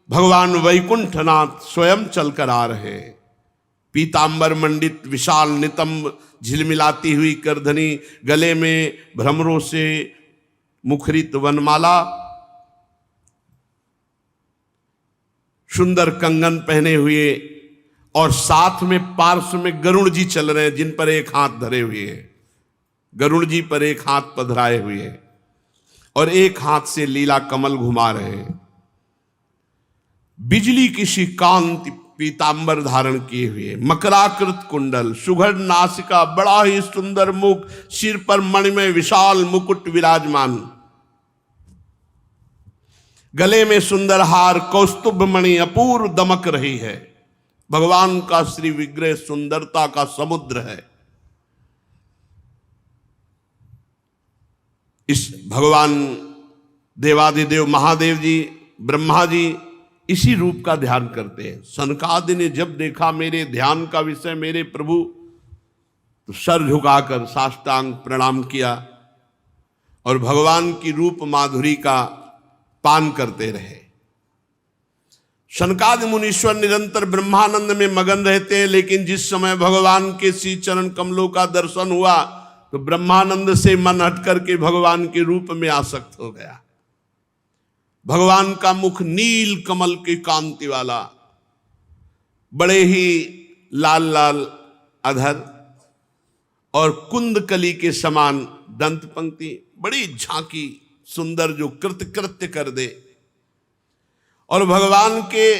भगवान वैकुंठनाथ स्वयं चलकर आ रहे हैं। पीतांबर मंडित विशाल नितंब झिलमिलाती हुई करधनी, गले में भ्रमरों से मुखरित वनमाला, सुंदर कंगन पहने हुए, और साथ में पार्श्व में गरुड़ जी चल रहे हैं, जिन पर एक हाथ धरे हुए हैं। गरुड़ जी पर एक हाथ पधराए हुए हैं और एक हाथ से लीला कमल घुमा रहे हैं। बिजली की सी कांति पीतांबर धारण किए हुए, मकराकृत कुंडल, सुघड़ नासिका, बड़ा ही सुंदर मुख, सिर पर मणिमय विशाल मुकुट विराजमान, गले में सुंदर हार, कौस्तुभ मणि अपूर्व दमक रही है। भगवान का श्री विग्रह सुंदरता का समुद्र है। इस भगवान देवादिदेव महादेव जी, ब्रह्मा जी इसी रूप का ध्यान करते हैं। सनकादि ने जब देखा मेरे ध्यान का विषय मेरे प्रभु, तो सर झुकाकर साष्टांग प्रणाम किया और भगवान की रूप माधुरी का पान करते रहे। सनकादि मुनीश्वर निरंतर ब्रह्मानंद में मगन रहते हैं, लेकिन जिस समय भगवान के श्री चरण कमलों का दर्शन हुआ, तो ब्रह्मानंद से मन हट करके भगवान के रूप में आसक्त हो गया। भगवान का मुख नील कमल की कांति वाला, बड़े ही लाल लाल अधर और कुंदकली के समान दंत पंक्ति, बड़ी झांकी सुंदर जो कृत्य कर दे, और भगवान के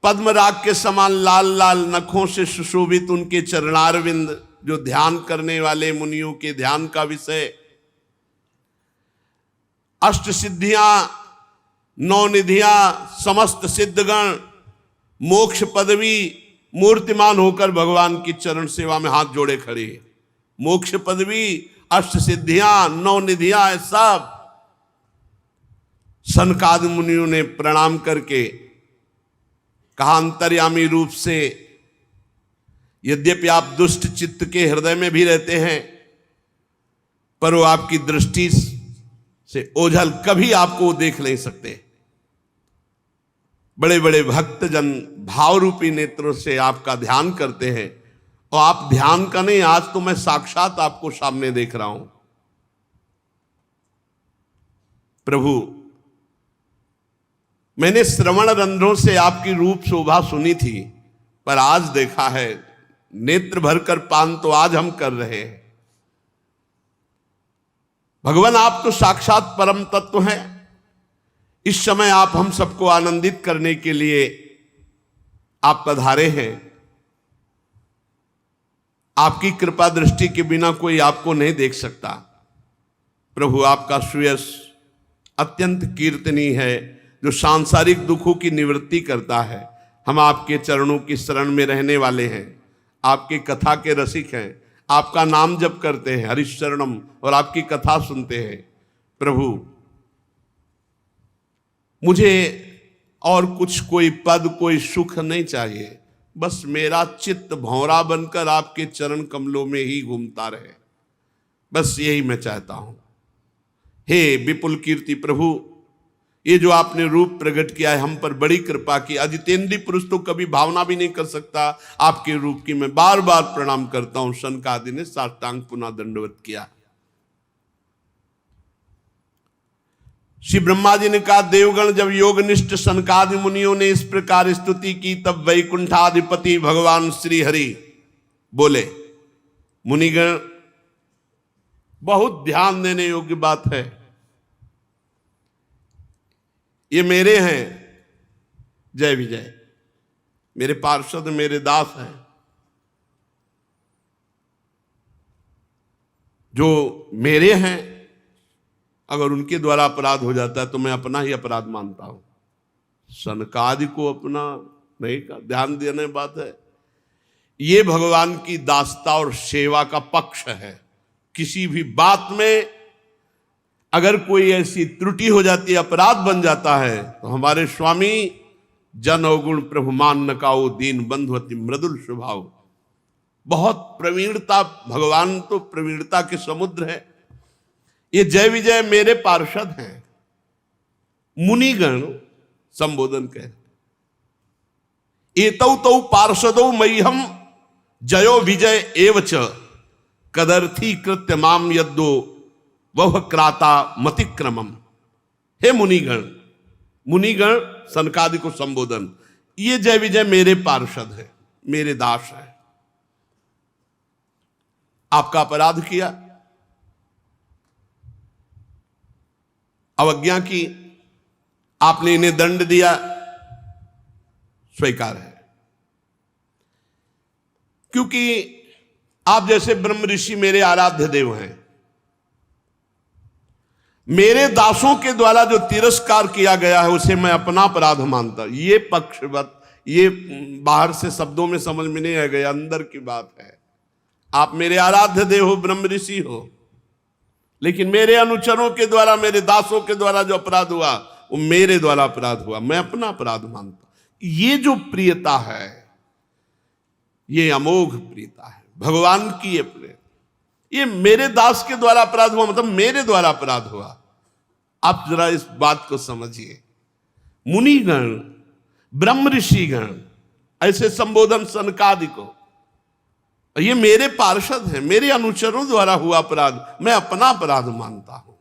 पद्मराग के समान लाल लाल नखों से सुशोभित उनके चरणारविंद, जो ध्यान करने वाले मुनियों के ध्यान का विषय, अष्ट सिद्धियां, नौ निधियां, समस्त सिद्धगण, मोक्ष पदवी मूर्तिमान होकर भगवान की चरण सेवा में हाथ जोड़े खड़े। मोक्ष पदवी, अष्ट सिद्धियां, नौ निधियां, सब सनकादि मुनियों ने प्रणाम करके कहा, अंतर्यामी रूप से यद्यपि आप दुष्ट चित्त के हृदय में भी रहते हैं, पर वो आपकी दृष्टि से ओझल कभी आपको देख नहीं सकते। बड़े बड़े भक्तजन भाव रूपी नेत्रों से आपका ध्यान करते हैं, और आप ध्यान का नहीं, आज तो मैं साक्षात आपको सामने देख रहा हूं। प्रभु, मैंने श्रवण रंध्रों से आपकी रूप शोभा सुनी थी, पर आज देखा है, नेत्र भरकर पान तो आज हम कर रहे हैं। भगवान आप तो साक्षात परम तत्व हैं। इस समय आप हम सबको आनंदित करने के लिए आप पधारे हैं। आपकी कृपा दृष्टि के बिना कोई आपको नहीं देख सकता। प्रभु आपका सुयश अत्यंत कीर्तनीय है, जो सांसारिक दुखों की निवृत्ति करता है। हम आपके चरणों की शरण में रहने वाले हैं, आपके कथा के रसिक हैं, आपका नाम जप करते हैं हरिशरणम, और आपकी कथा सुनते हैं। प्रभु मुझे और कुछ कोई पद कोई सुख नहीं चाहिए, बस मेरा चित्त भंवरा बनकर आपके चरण कमलों में ही घूमता रहे, बस यही मैं चाहता हूं। हे विपुल कीर्ति प्रभु, ये जो आपने रूप प्रकट किया है, हम पर बड़ी कृपा की। अजितेंद्रीय पुरुष तो कभी भावना भी नहीं कर सकता आपके रूप की। मैं बार बार प्रणाम करता हूं। सनकादि ने साष्टांग पुनः दंडवत किया। श्री ब्रह्मा जी ने कहा, देवगण जब योगनिष्ठ सनकादि मुनियों ने इस प्रकार स्तुति की, तब वैकुंठाधिपति भगवान श्री हरि बोले, मुनिगण बहुत ध्यान देने योग्य बात है, ये मेरे हैं जय विजय, मेरे पार्षद मेरे दास हैं। जो मेरे हैं, अगर उनके द्वारा अपराध हो जाता है तो मैं अपना ही अपराध मानता हूं। सनकादि को अपना नहीं का ध्यान देने बात है। ये भगवान की दासता और सेवा का पक्ष है। किसी भी बात में अगर कोई ऐसी त्रुटि हो जाती है, अपराध बन जाता है, तो हमारे स्वामी जन अवगुण प्रभु मान न काओ, दीन बंधुअति मृदुल स्वभाव, बहुत प्रवीणता, भगवान तो प्रवीणता के समुद्र है। ये जय विजय मेरे पार्षद हैं। मुनिगण संबोधन कह, एतौ तौ पार्षदौ मह्यम जयो विजय एवच कदर्थी कृत्य माम यद्दो वह क्राता मतिक्रमम। हे मुनिगण, मुनिगण सनकादि को संबोधन, ये जय विजय मेरे पार्षद है, मेरे दास है। आपका अपराध किया, अवज्ञा की, आपने इन्हें दंड दिया, स्वीकार है। क्योंकि आप जैसे ब्रह्म ऋषि मेरे आराध्य देव हैं। मेरे दासों के द्वारा जो तिरस्कार किया गया है उसे मैं अपना अपराध मानता। ये पक्षवत, ये बाहर से शब्दों में समझ में नहीं आएगा, अंदर की बात है। आप मेरे आराध्य देव हो, ब्रह्म ऋषि हो, लेकिन मेरे अनुचरों के द्वारा, मेरे दासों के द्वारा जो अपराध हुआ वो मेरे द्वारा अपराध हुआ, मैं अपना अपराध मानता। ये जो प्रियता है, ये अमोघ प्रियता है भगवान की। ये प्रियता, ये मेरे दास के द्वारा अपराध हुआ, मतलब मेरे द्वारा अपराध हुआ। आप जरा इस बात को समझिए। मुनिगण, ब्रह्म ऋषिगण ऐसे संबोधन सनकादि को, ये मेरे पार्षद हैं, मेरे अनुचरों द्वारा हुआ अपराध मैं अपना अपराध मानता हूं।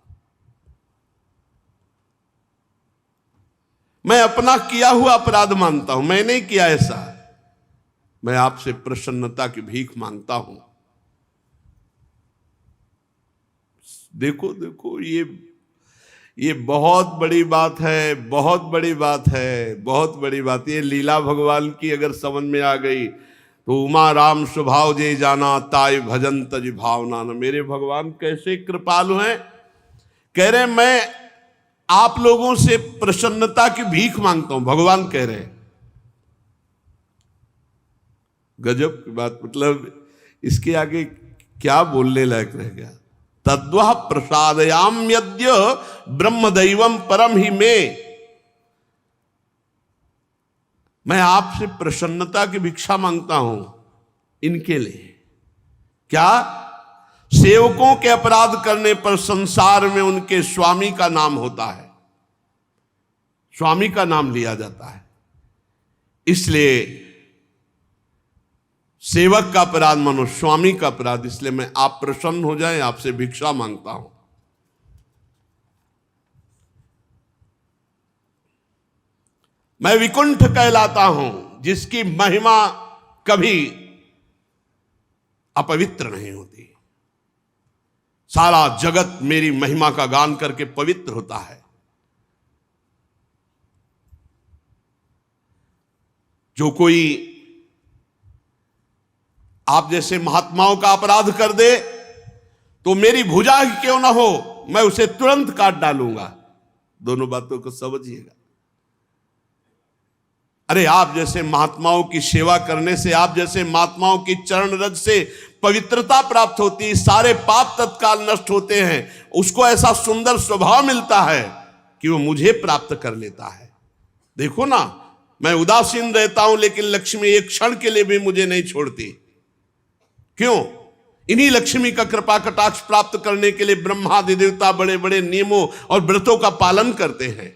मैं अपना किया हुआ अपराध मानता हूं, मैं नहीं किया ऐसा। मैं आपसे प्रसन्नता की भीख मांगता हूं। देखो देखो, ये बहुत बड़ी बात है, बहुत बड़ी बात है, बहुत बड़ी बात। ये लीला भगवान की अगर समझ में आ गई तो उमा राम स्वभाव जे जाना, ताय भजन तज भावना न। मेरे भगवान कैसे कृपालु हैं। कह रहे मैं आप लोगों से प्रसन्नता की भीख मांगता हूं, भगवान कह रहे हैं। गजब की बात, मतलब इसके आगे क्या बोलने लायक रह गया। तद्वः प्रसादयाम यद्य ब्रह्मदैवम परम ही में। मैं आपसे प्रसन्नता की भिक्षा मांगता हूं इनके लिए। क्या? सेवकों के अपराध करने पर संसार में उनके स्वामी का नाम होता है, स्वामी का नाम लिया जाता है। इसलिए सेवक का अपराध मानो स्वामी का अपराध। इसलिए मैं आप प्रसन्न हो जाएं, आपसे भिक्षा मांगता हूं। मैं विकुंठ कहलाता हूं, जिसकी महिमा कभी अपवित्र नहीं होती। सारा जगत मेरी महिमा का गान करके पवित्र होता है। जो कोई आप जैसे महात्माओं का अपराध कर दे तो मेरी भुजा ही क्यों ना हो, मैं उसे तुरंत काट डालूंगा। दोनों बातों को समझिएगा। अरे आप जैसे महात्माओं की सेवा करने से, आप जैसे महात्माओं की चरण रज से पवित्रता प्राप्त होती है, सारे पाप तत्काल नष्ट होते हैं। उसको ऐसा सुंदर स्वभाव मिलता है कि वो मुझे प्राप्त कर लेता है। देखो ना, मैं उदासीन रहता हूं लेकिन लक्ष्मी एक क्षण के लिए भी मुझे नहीं छोड़ती। क्यों? इन्हीं लक्ष्मी का कृपा कटाक्ष प्राप्त करने के लिए ब्रह्मादि देवता बड़े बड़े नियमों और व्रतों का पालन करते हैं।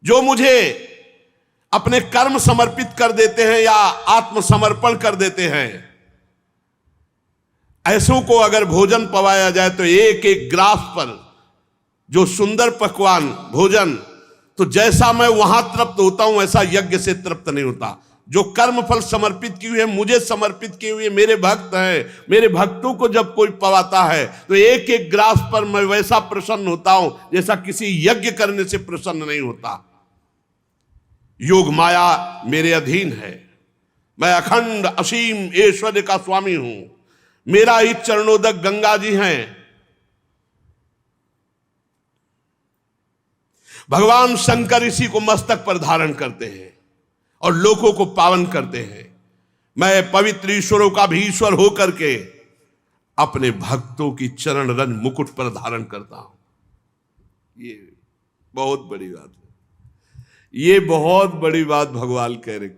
जो मुझे अपने कर्म समर्पित कर देते हैं या आत्मसमर्पण कर देते हैं, ऐसों को अगर भोजन पवाया जाए तो एक एक ग्रास पर जो सुंदर पकवान भोजन, तो जैसा मैं वहां तृप्त होता हूं ऐसा यज्ञ से तृप्त नहीं होता। जो कर्म फल समर्पित किए हुए, मुझे समर्पित किए हुए मेरे भक्त हैं, मेरे भक्तों को जब कोई पवाता है तो एक एक ग्रास पर मैं वैसा प्रसन्न होता हूं जैसा किसी यज्ञ करने से प्रसन्न नहीं होता। योग माया मेरे अधीन है। मैं अखंड असीम ऐश्वर्य का स्वामी हूं। मेरा ही चरणोदक गंगा जी हैं। भगवान शंकर इसी को मस्तक पर धारण करते हैं और लोगों को पावन करते हैं। मैं पवित्र ईश्वरों का भी ईश्वर होकर के अपने भक्तों की चरण रज मुकुट पर धारण करता हूं। ये बहुत बड़ी बात है। ये बहुत बड़ी बात भगवान कह रहे।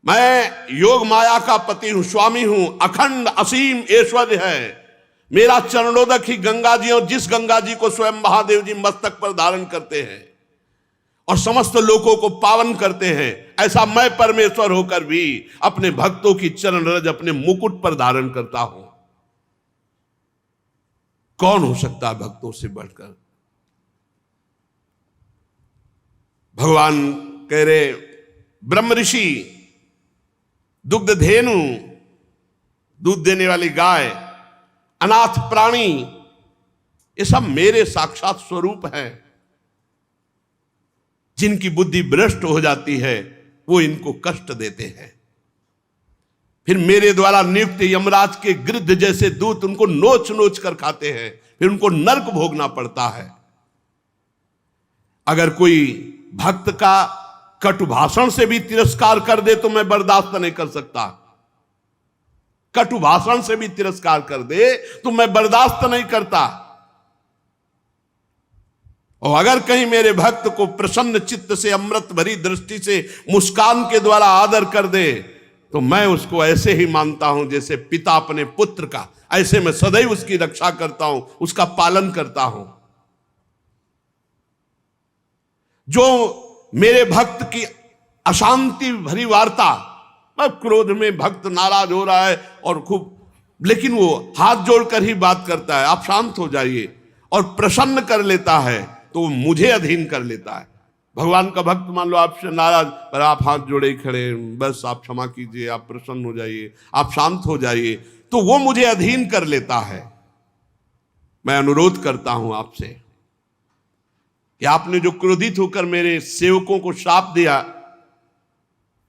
मैं योग माया का पति हूं, स्वामी हूं, अखंड असीम ऐश्वर्य है। मेरा चरणोदक ही गंगा जी, और जिस गंगा जी को स्वयं महादेव जी मस्तक पर धारण करते हैं और समस्त लोगों को पावन करते हैं, ऐसा मैं परमेश्वर होकर भी अपने भक्तों की चरण रज अपने मुकुट पर धारण करता हूं। कौन हो सकता है भक्तों से बढ़कर? भगवान कह रहे, ब्रह्म ऋषि, दुग्ध धेनु, दूध देने वाली गाय, अनाथ प्राणी, ये सब मेरे साक्षात स्वरूप हैं। जिनकी बुद्धि भ्रष्ट हो जाती है वो इनको कष्ट देते हैं। फिर मेरे द्वारा नियुक्त यमराज के गिद्ध जैसे दूत उनको नोच नोच कर खाते हैं, फिर उनको नरक भोगना पड़ता है। अगर कोई भक्त का कटु भाषण से भी तिरस्कार कर दे तो मैं बर्दाश्त नहीं कर सकता। कटु भाषण से भी तिरस्कार कर दे तो मैं बर्दाश्त नहीं करता। और अगर कहीं मेरे भक्त को प्रसन्न चित्त से, अमृत भरी दृष्टि से, मुस्कान के द्वारा आदर कर दे तो मैं उसको ऐसे ही मानता हूं जैसे पिता अपने पुत्र का। ऐसे मैं सदैव उसकी रक्षा करता हूं, उसका पालन करता हूं। जो मेरे भक्त की अशांति भरी वार्ता, अब क्रोध में भक्त नाराज हो रहा है और खूब, लेकिन वो हाथ जोड़कर ही बात करता है, आप शांत हो जाइए, और प्रसन्न कर लेता है तो वो मुझे अधीन कर लेता है। भगवान का भक्त मान लो आपसे नाराज, पर आप हाथ जोड़े खड़े, बस आप क्षमा कीजिए, आप प्रसन्न हो जाइए, आप शांत हो जाइए, तो वो मुझे अधीन कर लेता है। मैं अनुरोध करता हूं आपसे कि आपने जो क्रोधित होकर मेरे सेवकों को श्राप दिया,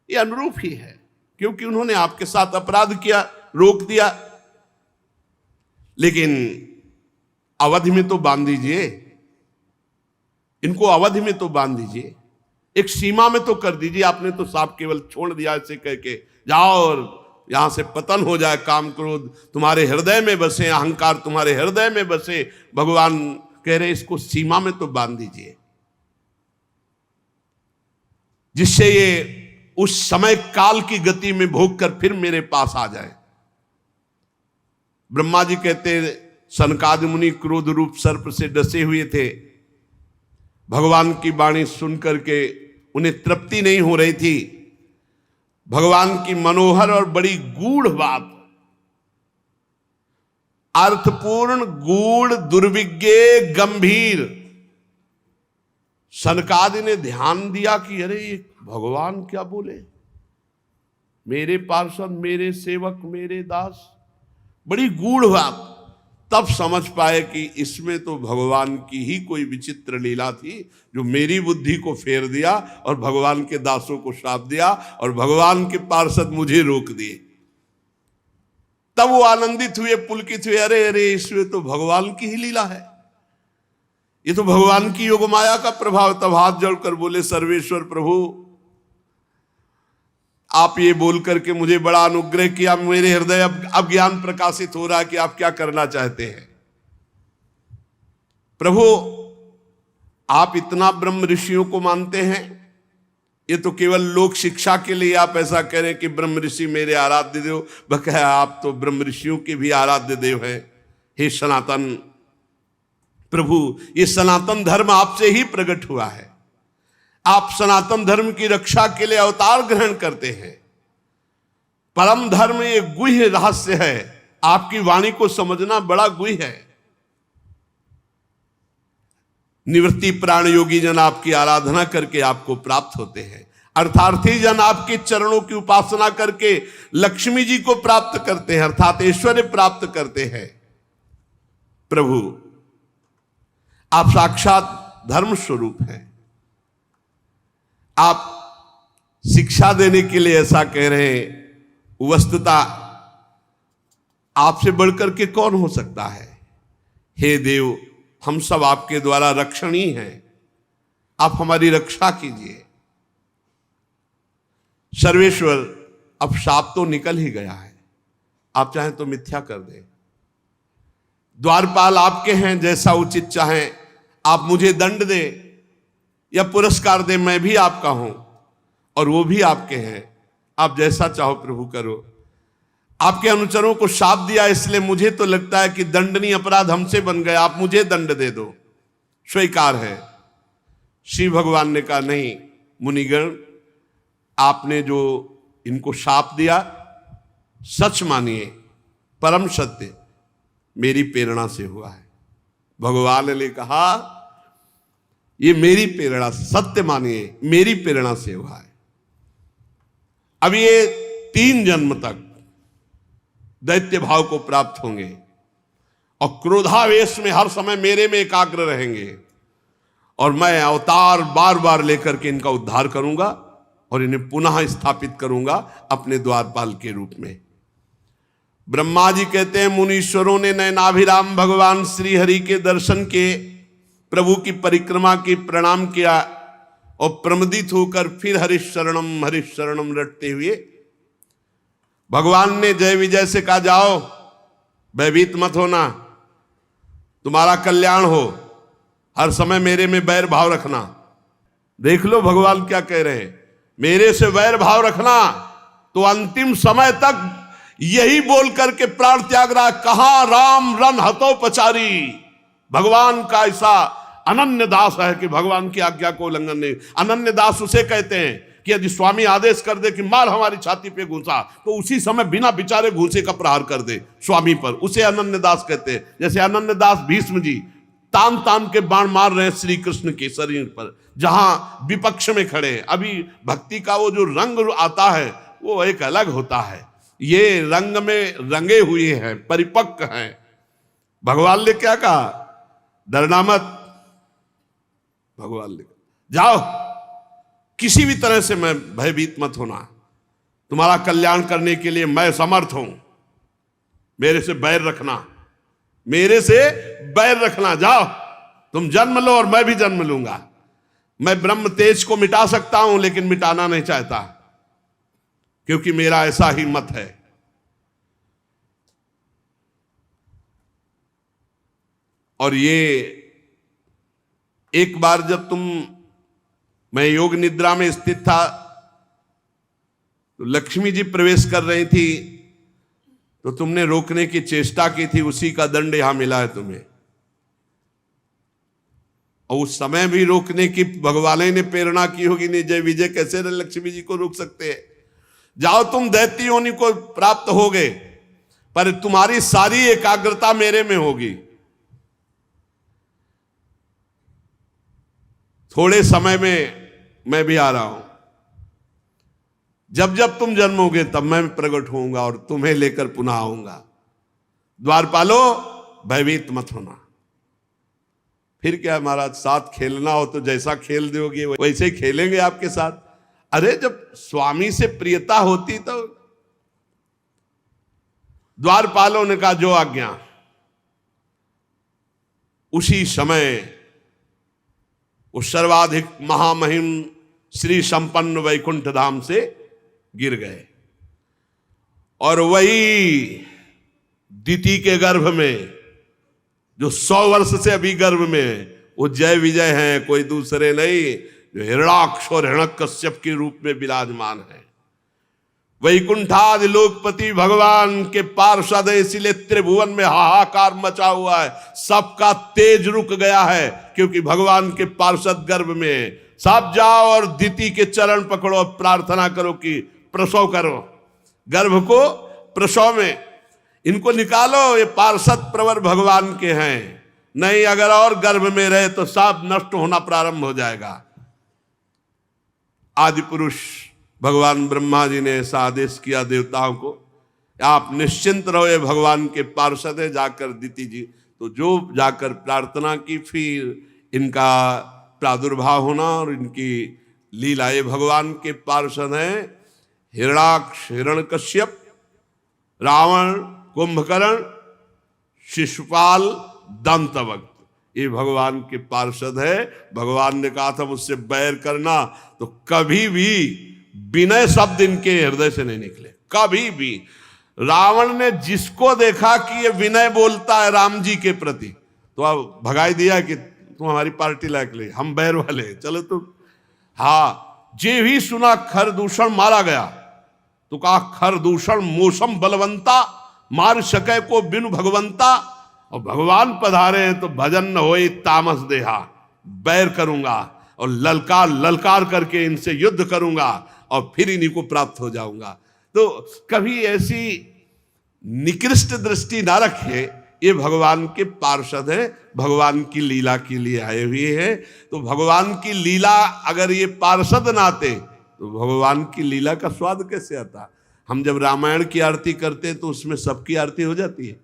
ये अनुरूप ही है, क्योंकि उन्होंने आपके साथ अपराध किया, रोक दिया। लेकिन अवधि में तो बांध दीजिए, इनको अवधि में तो बांध दीजिए, एक सीमा में तो कर दीजिए। आपने तो साफ केवल छोड़ दिया ऐसे कह के, जाओ और यहां से पतन हो जाए, काम क्रोध तुम्हारे हृदय में बसे, अहंकार तुम्हारे हृदय में बसे। भगवान कह रहे इसको सीमा में तो बांध दीजिए, जिससे ये उस समय काल की गति में भोग कर फिर मेरे पास आ जाए। ब्रह्मा जी कहते, सनकादि मुनि क्रोध रूप सर्प से डसे हुए थे। भगवान की वाणी सुनकर के उन्हें तृप्ति नहीं हो रही थी। भगवान की मनोहर और बड़ी गूढ़ बात, अर्थपूर्ण, गूढ़, दुर्विज्ञ, गंभीर, सनकादि ने ध्यान दिया कि अरे ये भगवान क्या बोले, मेरे पार्षद, मेरे सेवक, मेरे दास, बड़ी गूढ़ बात। तब समझ पाए कि इसमें तो भगवान की ही कोई विचित्र लीला थी, जो मेरी बुद्धि को फेर दिया और भगवान के दासों को श्राप दिया और भगवान के पार्षद मुझे रोक दिए। तब वो आनंदित हुए, पुलकित हुए, अरे अरे इसमें तो भगवान की ही लीला है, ये तो भगवान की योग माया का प्रभाव। तब हाथ जोड़कर बोले, सर्वेश्वर प्रभु, आप ये बोल करके मुझे बड़ा अनुग्रह किया, मेरे हृदय अब ज्ञान प्रकाशित हो रहा है कि आप क्या करना चाहते हैं। प्रभु, आप इतना ब्रह्म ऋषियों को मानते हैं, ये तो केवल लोक शिक्षा के लिए आप ऐसा कह रहे हैं कि ब्रह्म ऋषि मेरे आराध्य देव, बकाया आप तो ब्रह्म ऋषियों के भी आराध्य देव हैं। हे सनातन प्रभु, ये सनातन धर्म आपसे ही प्रकट हुआ है, आप सनातन धर्म की रक्षा के लिए अवतार ग्रहण करते हैं। परम धर्म ये गुह्य रहस्य है, आपकी वाणी को समझना बड़ा गुह्य है। निवृत्ति प्राण योगी जन आपकी आराधना करके आपको प्राप्त होते हैं, अर्थार्थी जन आपके चरणों की उपासना करके लक्ष्मी जी को प्राप्त करते हैं, अर्थात ऐश्वर्य प्राप्त करते हैं। प्रभु, आप साक्षात धर्म स्वरूप हैं, आप शिक्षा देने के लिए ऐसा कह रहे हैं। वस्तुता आपसे बढ़कर के कौन हो सकता है। हे देव, हम सब आपके द्वारा रक्षणीय हैं, आप हमारी रक्षा कीजिए। सर्वेश्वर, अब शाप तो निकल ही गया है, आप चाहें तो मिथ्या कर दें। द्वारपाल आपके हैं, जैसा उचित चाहें आप मुझे दंड दें या पुरस्कार दे, मैं भी आपका हूं और वो भी आपके हैं, आप जैसा चाहो प्रभु करो। आपके अनुचरों को शाप दिया, इसलिए मुझे तो लगता है कि दंडनीय अपराध हमसे बन गया, आप मुझे दंड दे दो, स्वीकार है। श्री भगवान ने कहा, नहीं मुनिगण, आपने जो इनको शाप दिया सच मानिए, परम सत्य मेरी प्रेरणा से हुआ है। भगवान ने कहा, ये मेरी प्रेरणा, सत्य मानिए मेरी प्रेरणा से हुआ है। अब ये 3 जन्म तक दैत्य भाव को प्राप्त होंगे और क्रोधावेश में हर समय मेरे में एकाग्र रहेंगे और मैं अवतार बार बार लेकर के इनका उद्धार करूंगा और इन्हें पुनः स्थापित करूंगा अपने द्वारपाल के रूप में। ब्रह्मा जी कहते हैं, मुनीश्वरों ने नयनाभिराम भगवान श्री हरि के दर्शन के, प्रभु की परिक्रमा की, प्रणाम किया और प्रमदित होकर फिर हरिश शरणम रटते हुए भगवान ने जय विजय से कहा, जाओ भयभीत मत होना, तुम्हारा कल्याण हो, हर समय मेरे में वैर भाव रखना। देख लो भगवान क्या कह रहे हैं, मेरे से वैर भाव रखना तो अंतिम समय तक यही बोल करके प्राण त्याग रहा। कहां राम रन हतोपचारी, भगवान का ऐसा अनन्य दास है कि भगवान की आज्ञा को उल्लंघन नहीं। अनन्य दास उसे कहते हैं कि यदि स्वामी आदेश कर दे कि मार हमारी छाती पे घुसा, तो उसी समय बिना विचारे घूंसे का प्रहार कर दे स्वामी पर, उसे अनन्य दास कहते हैं। जैसे अनन्य दास भीष्म जी तान तान के बाण मार रहे हैं श्री कृष्ण के शरीर पर, जहां विपक्ष में खड़े हैं। अभी भक्ति का वो जो रंग आता है वो एक अलग होता है, ये रंग में रंगे हुए हैं, परिपक्व हैं। भगवान ने क्या कहा, डरना मत। भगवान ने जाओ, किसी भी तरह से मैं भयभीत मत होना, तुम्हारा कल्याण करने के लिए मैं समर्थ हूं, मेरे से बैर रखना, मेरे से बैर रखना। जाओ तुम जन्म लो और मैं भी जन्म लूंगा। मैं ब्रह्म तेज को मिटा सकता हूं लेकिन मिटाना नहीं चाहता, क्योंकि मेरा ऐसा ही मत है। और ये एक बार जब मैं योग निद्रा में स्थित था तो लक्ष्मी जी प्रवेश कर रही थी, तो तुमने रोकने की चेष्टा की थी, उसी का दंड यहां मिला है तुम्हें। और उस समय भी रोकने की भगवान ने प्रेरणा की होगी, नहीं जय विजय कैसे लक्ष्मी जी को रोक सकते हैं। जाओ तुम दैत्य योनि को प्राप्त हो गए, पर तुम्हारी सारी एकाग्रता मेरे में होगी। थोड़े समय में मैं भी आ रहा हूं, जब जब तुम जन्मोगे तब मैं प्रकट होऊंगा और तुम्हें लेकर पुनः आऊंगा। द्वारपालो, भयभीत मत होना। फिर क्या महाराज, साथ खेलना हो तो जैसा खेल दोगे वैसे ही खेलेंगे आपके साथ। अरे जब स्वामी से प्रियता होती तो द्वारपालों ने कहा जो आज्ञा। उसी समय वो सर्वाधिक महामहिम श्री संपन्न वैकुंठ धाम से गिर गए और वही दिति के गर्भ में, जो 100 वर्ष से अभी गर्भ में है, वो जय विजय हैं, कोई दूसरे नहीं, जो हिरणाक्ष और हिरण्यकश्यप के रूप में विराजमान है। वैकुंठादि लोकपति भगवान के पार्षद है, इसीलिए त्रिभुवन में हाहाकार मचा हुआ है, सबका तेज रुक गया है, क्योंकि भगवान के पार्षद गर्भ में है। सब जाओ और दिति के चरण पकड़ो, प्रार्थना करो कि प्रसव करो, गर्भ को प्रसव में इनको निकालो, ये पार्षद प्रवर भगवान के हैं। नहीं, अगर और गर्भ में रहे तो सब नष्ट होना प्रारंभ हो जाएगा। आदि पुरुष भगवान ब्रह्मा जी ने ऐसा आदेश किया देवताओं को, आप निश्चिंत रहो, ये भगवान के पार्षद है। जाकर दिति जी तो जो जाकर प्रार्थना की, फिर इनका प्रादुर्भाव होना और इनकी लीला। ये भगवान के पार्षद हैं हिरणाक्ष, हिरण्यकश्यप, रावण, कुंभकर्ण, शिशुपाल, दंतवक्त, ये भगवान के पार्षद है। भगवान ने कहा था मुझसे बैर करना तो कभी भी विनय शब्द इनके हृदय से नहीं निकले, कभी भी। रावण ने जिसको देखा कि ये विनय बोलता है राम जी के प्रति, तो अब भगाई दिया कि तुम हमारी पार्टी लायक ले, हम बैर वाले, चलो तुम। हाँ, जे भी सुना खरदूषण मारा गया तो कहा खरदूषण मौसम बलवंता, मार सके को बिनु भगवंता। और भगवान पधारे हैं तो भजन न होए तामस देहा, बैर करूंगा और ललकार ललकार करके इनसे युद्ध करूंगा और फिर इन्हीं को प्राप्त हो जाऊंगा। तो कभी ऐसी निकृष्ट दृष्टि ना रखे, ये भगवान के पार्षद हैं, भगवान की लीला के लिए आए हुए हैं। तो भगवान की लीला अगर ये पार्षद ना आते तो भगवान की लीला का स्वाद कैसे आता। हम जब रामायण की आरती करते हैं तो उसमें सबकी आरती हो जाती है,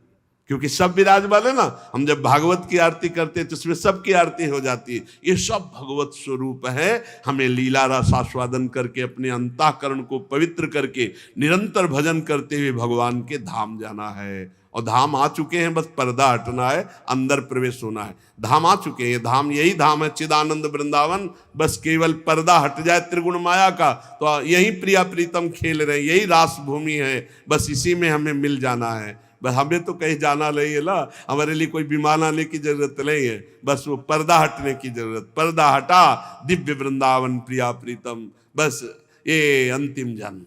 क्योंकि सब विराजमान है ना। हम जब भागवत की आरती करते हैं तो उसमें सबकी आरती हो जाती है। ये सब भगवत स्वरूप है। हमें लीला रस आस्वादन करके अपने अंतःकरण को पवित्र करके निरंतर भजन करते हुए भगवान के धाम जाना है। और धाम आ चुके हैं, बस पर्दा हटना है, अंदर प्रवेश होना है। धाम आ चुके हैं, धाम यही धाम है चिदानंद वृंदावन। बस केवल पर्दा हट जाए त्रिगुण माया का तो यही प्रिया प्रीतम खेल रहे हैं, यही रास भूमि है, बस इसी में हमें मिल जाना है। बस हमें तो कहीं जाना नहीं है ना, हमारे लिए कोई विमान आने की जरूरत नहीं है, बस वो पर्दा हटने की जरूरत। पर्दा हटा, दिव्य वृंदावन प्रिया प्रीतम, बस ये अंतिम जन्म।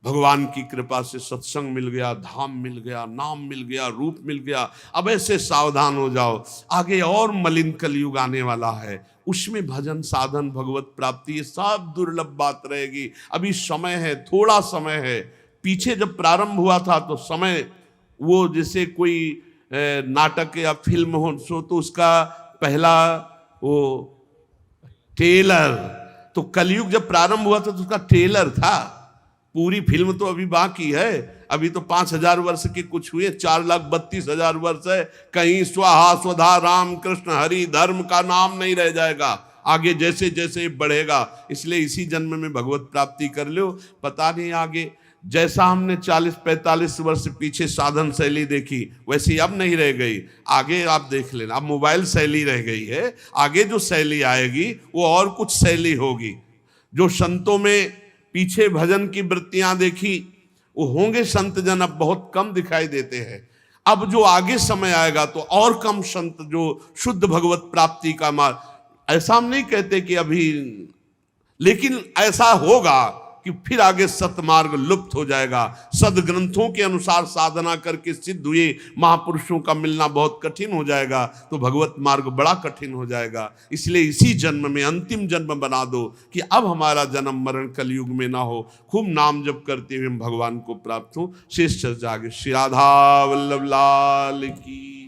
भगवान की कृपा से सत्संग मिल गया, धाम मिल गया, नाम मिल गया, रूप मिल गया। अब ऐसे सावधान हो जाओ, आगे और मलिन कलयुग आने वाला है, उसमें भजन साधन भगवत प्राप्ति ये सब दुर्लभ बात रहेगी। अभी समय है, थोड़ा समय है। पीछे जब प्रारंभ हुआ था तो समय वो जैसे कोई नाटक या फिल्म हो सो तो उसका पहला वो ट्रेलर, तो कलयुग जब प्रारंभ हुआ था तो उसका ट्रेलर था, पूरी फिल्म तो अभी बाकी है। अभी तो 5000 वर्ष के कुछ हुए, 4,32,000 वर्ष है। कहीं स्वाहा स्वधा राम कृष्ण हरि धर्म का नाम नहीं रह जाएगा, आगे जैसे जैसे बढ़ेगा। इसलिए इसी जन्म में भगवत प्राप्ति कर लो, पता नहीं आगे। जैसा हमने 40-45 वर्ष पीछे साधन शैली देखी वैसी अब नहीं रह गई, आगे आप देख लेना। अब मोबाइल शैली रह गई है, आगे जो शैली आएगी वो और कुछ शैली होगी। जो संतों में पीछे भजन की वृत्तियां देखी वो होंगे संत जन, अब बहुत कम दिखाई देते हैं। अब जो आगे समय आएगा तो और कम संत जो शुद्ध भगवत प्राप्ति का मार्ग, ऐसा हम नहीं कहते कि अभी, लेकिन ऐसा होगा कि फिर आगे सतमार्ग लुप्त हो जाएगा। सदग्रंथों के अनुसार साधना करके सिद्ध हुए महापुरुषों का मिलना बहुत कठिन हो जाएगा, तो भगवत मार्ग बड़ा कठिन हो जाएगा। इसलिए इसी जन्म में अंतिम जन्म बना दो कि अब हमारा जन्म मरण कलयुग में ना हो, खूब नाम जप करते हुए हम भगवान को प्राप्त हो। शेष चर्चा आगे। श्री राधा वल्लभ लाल की।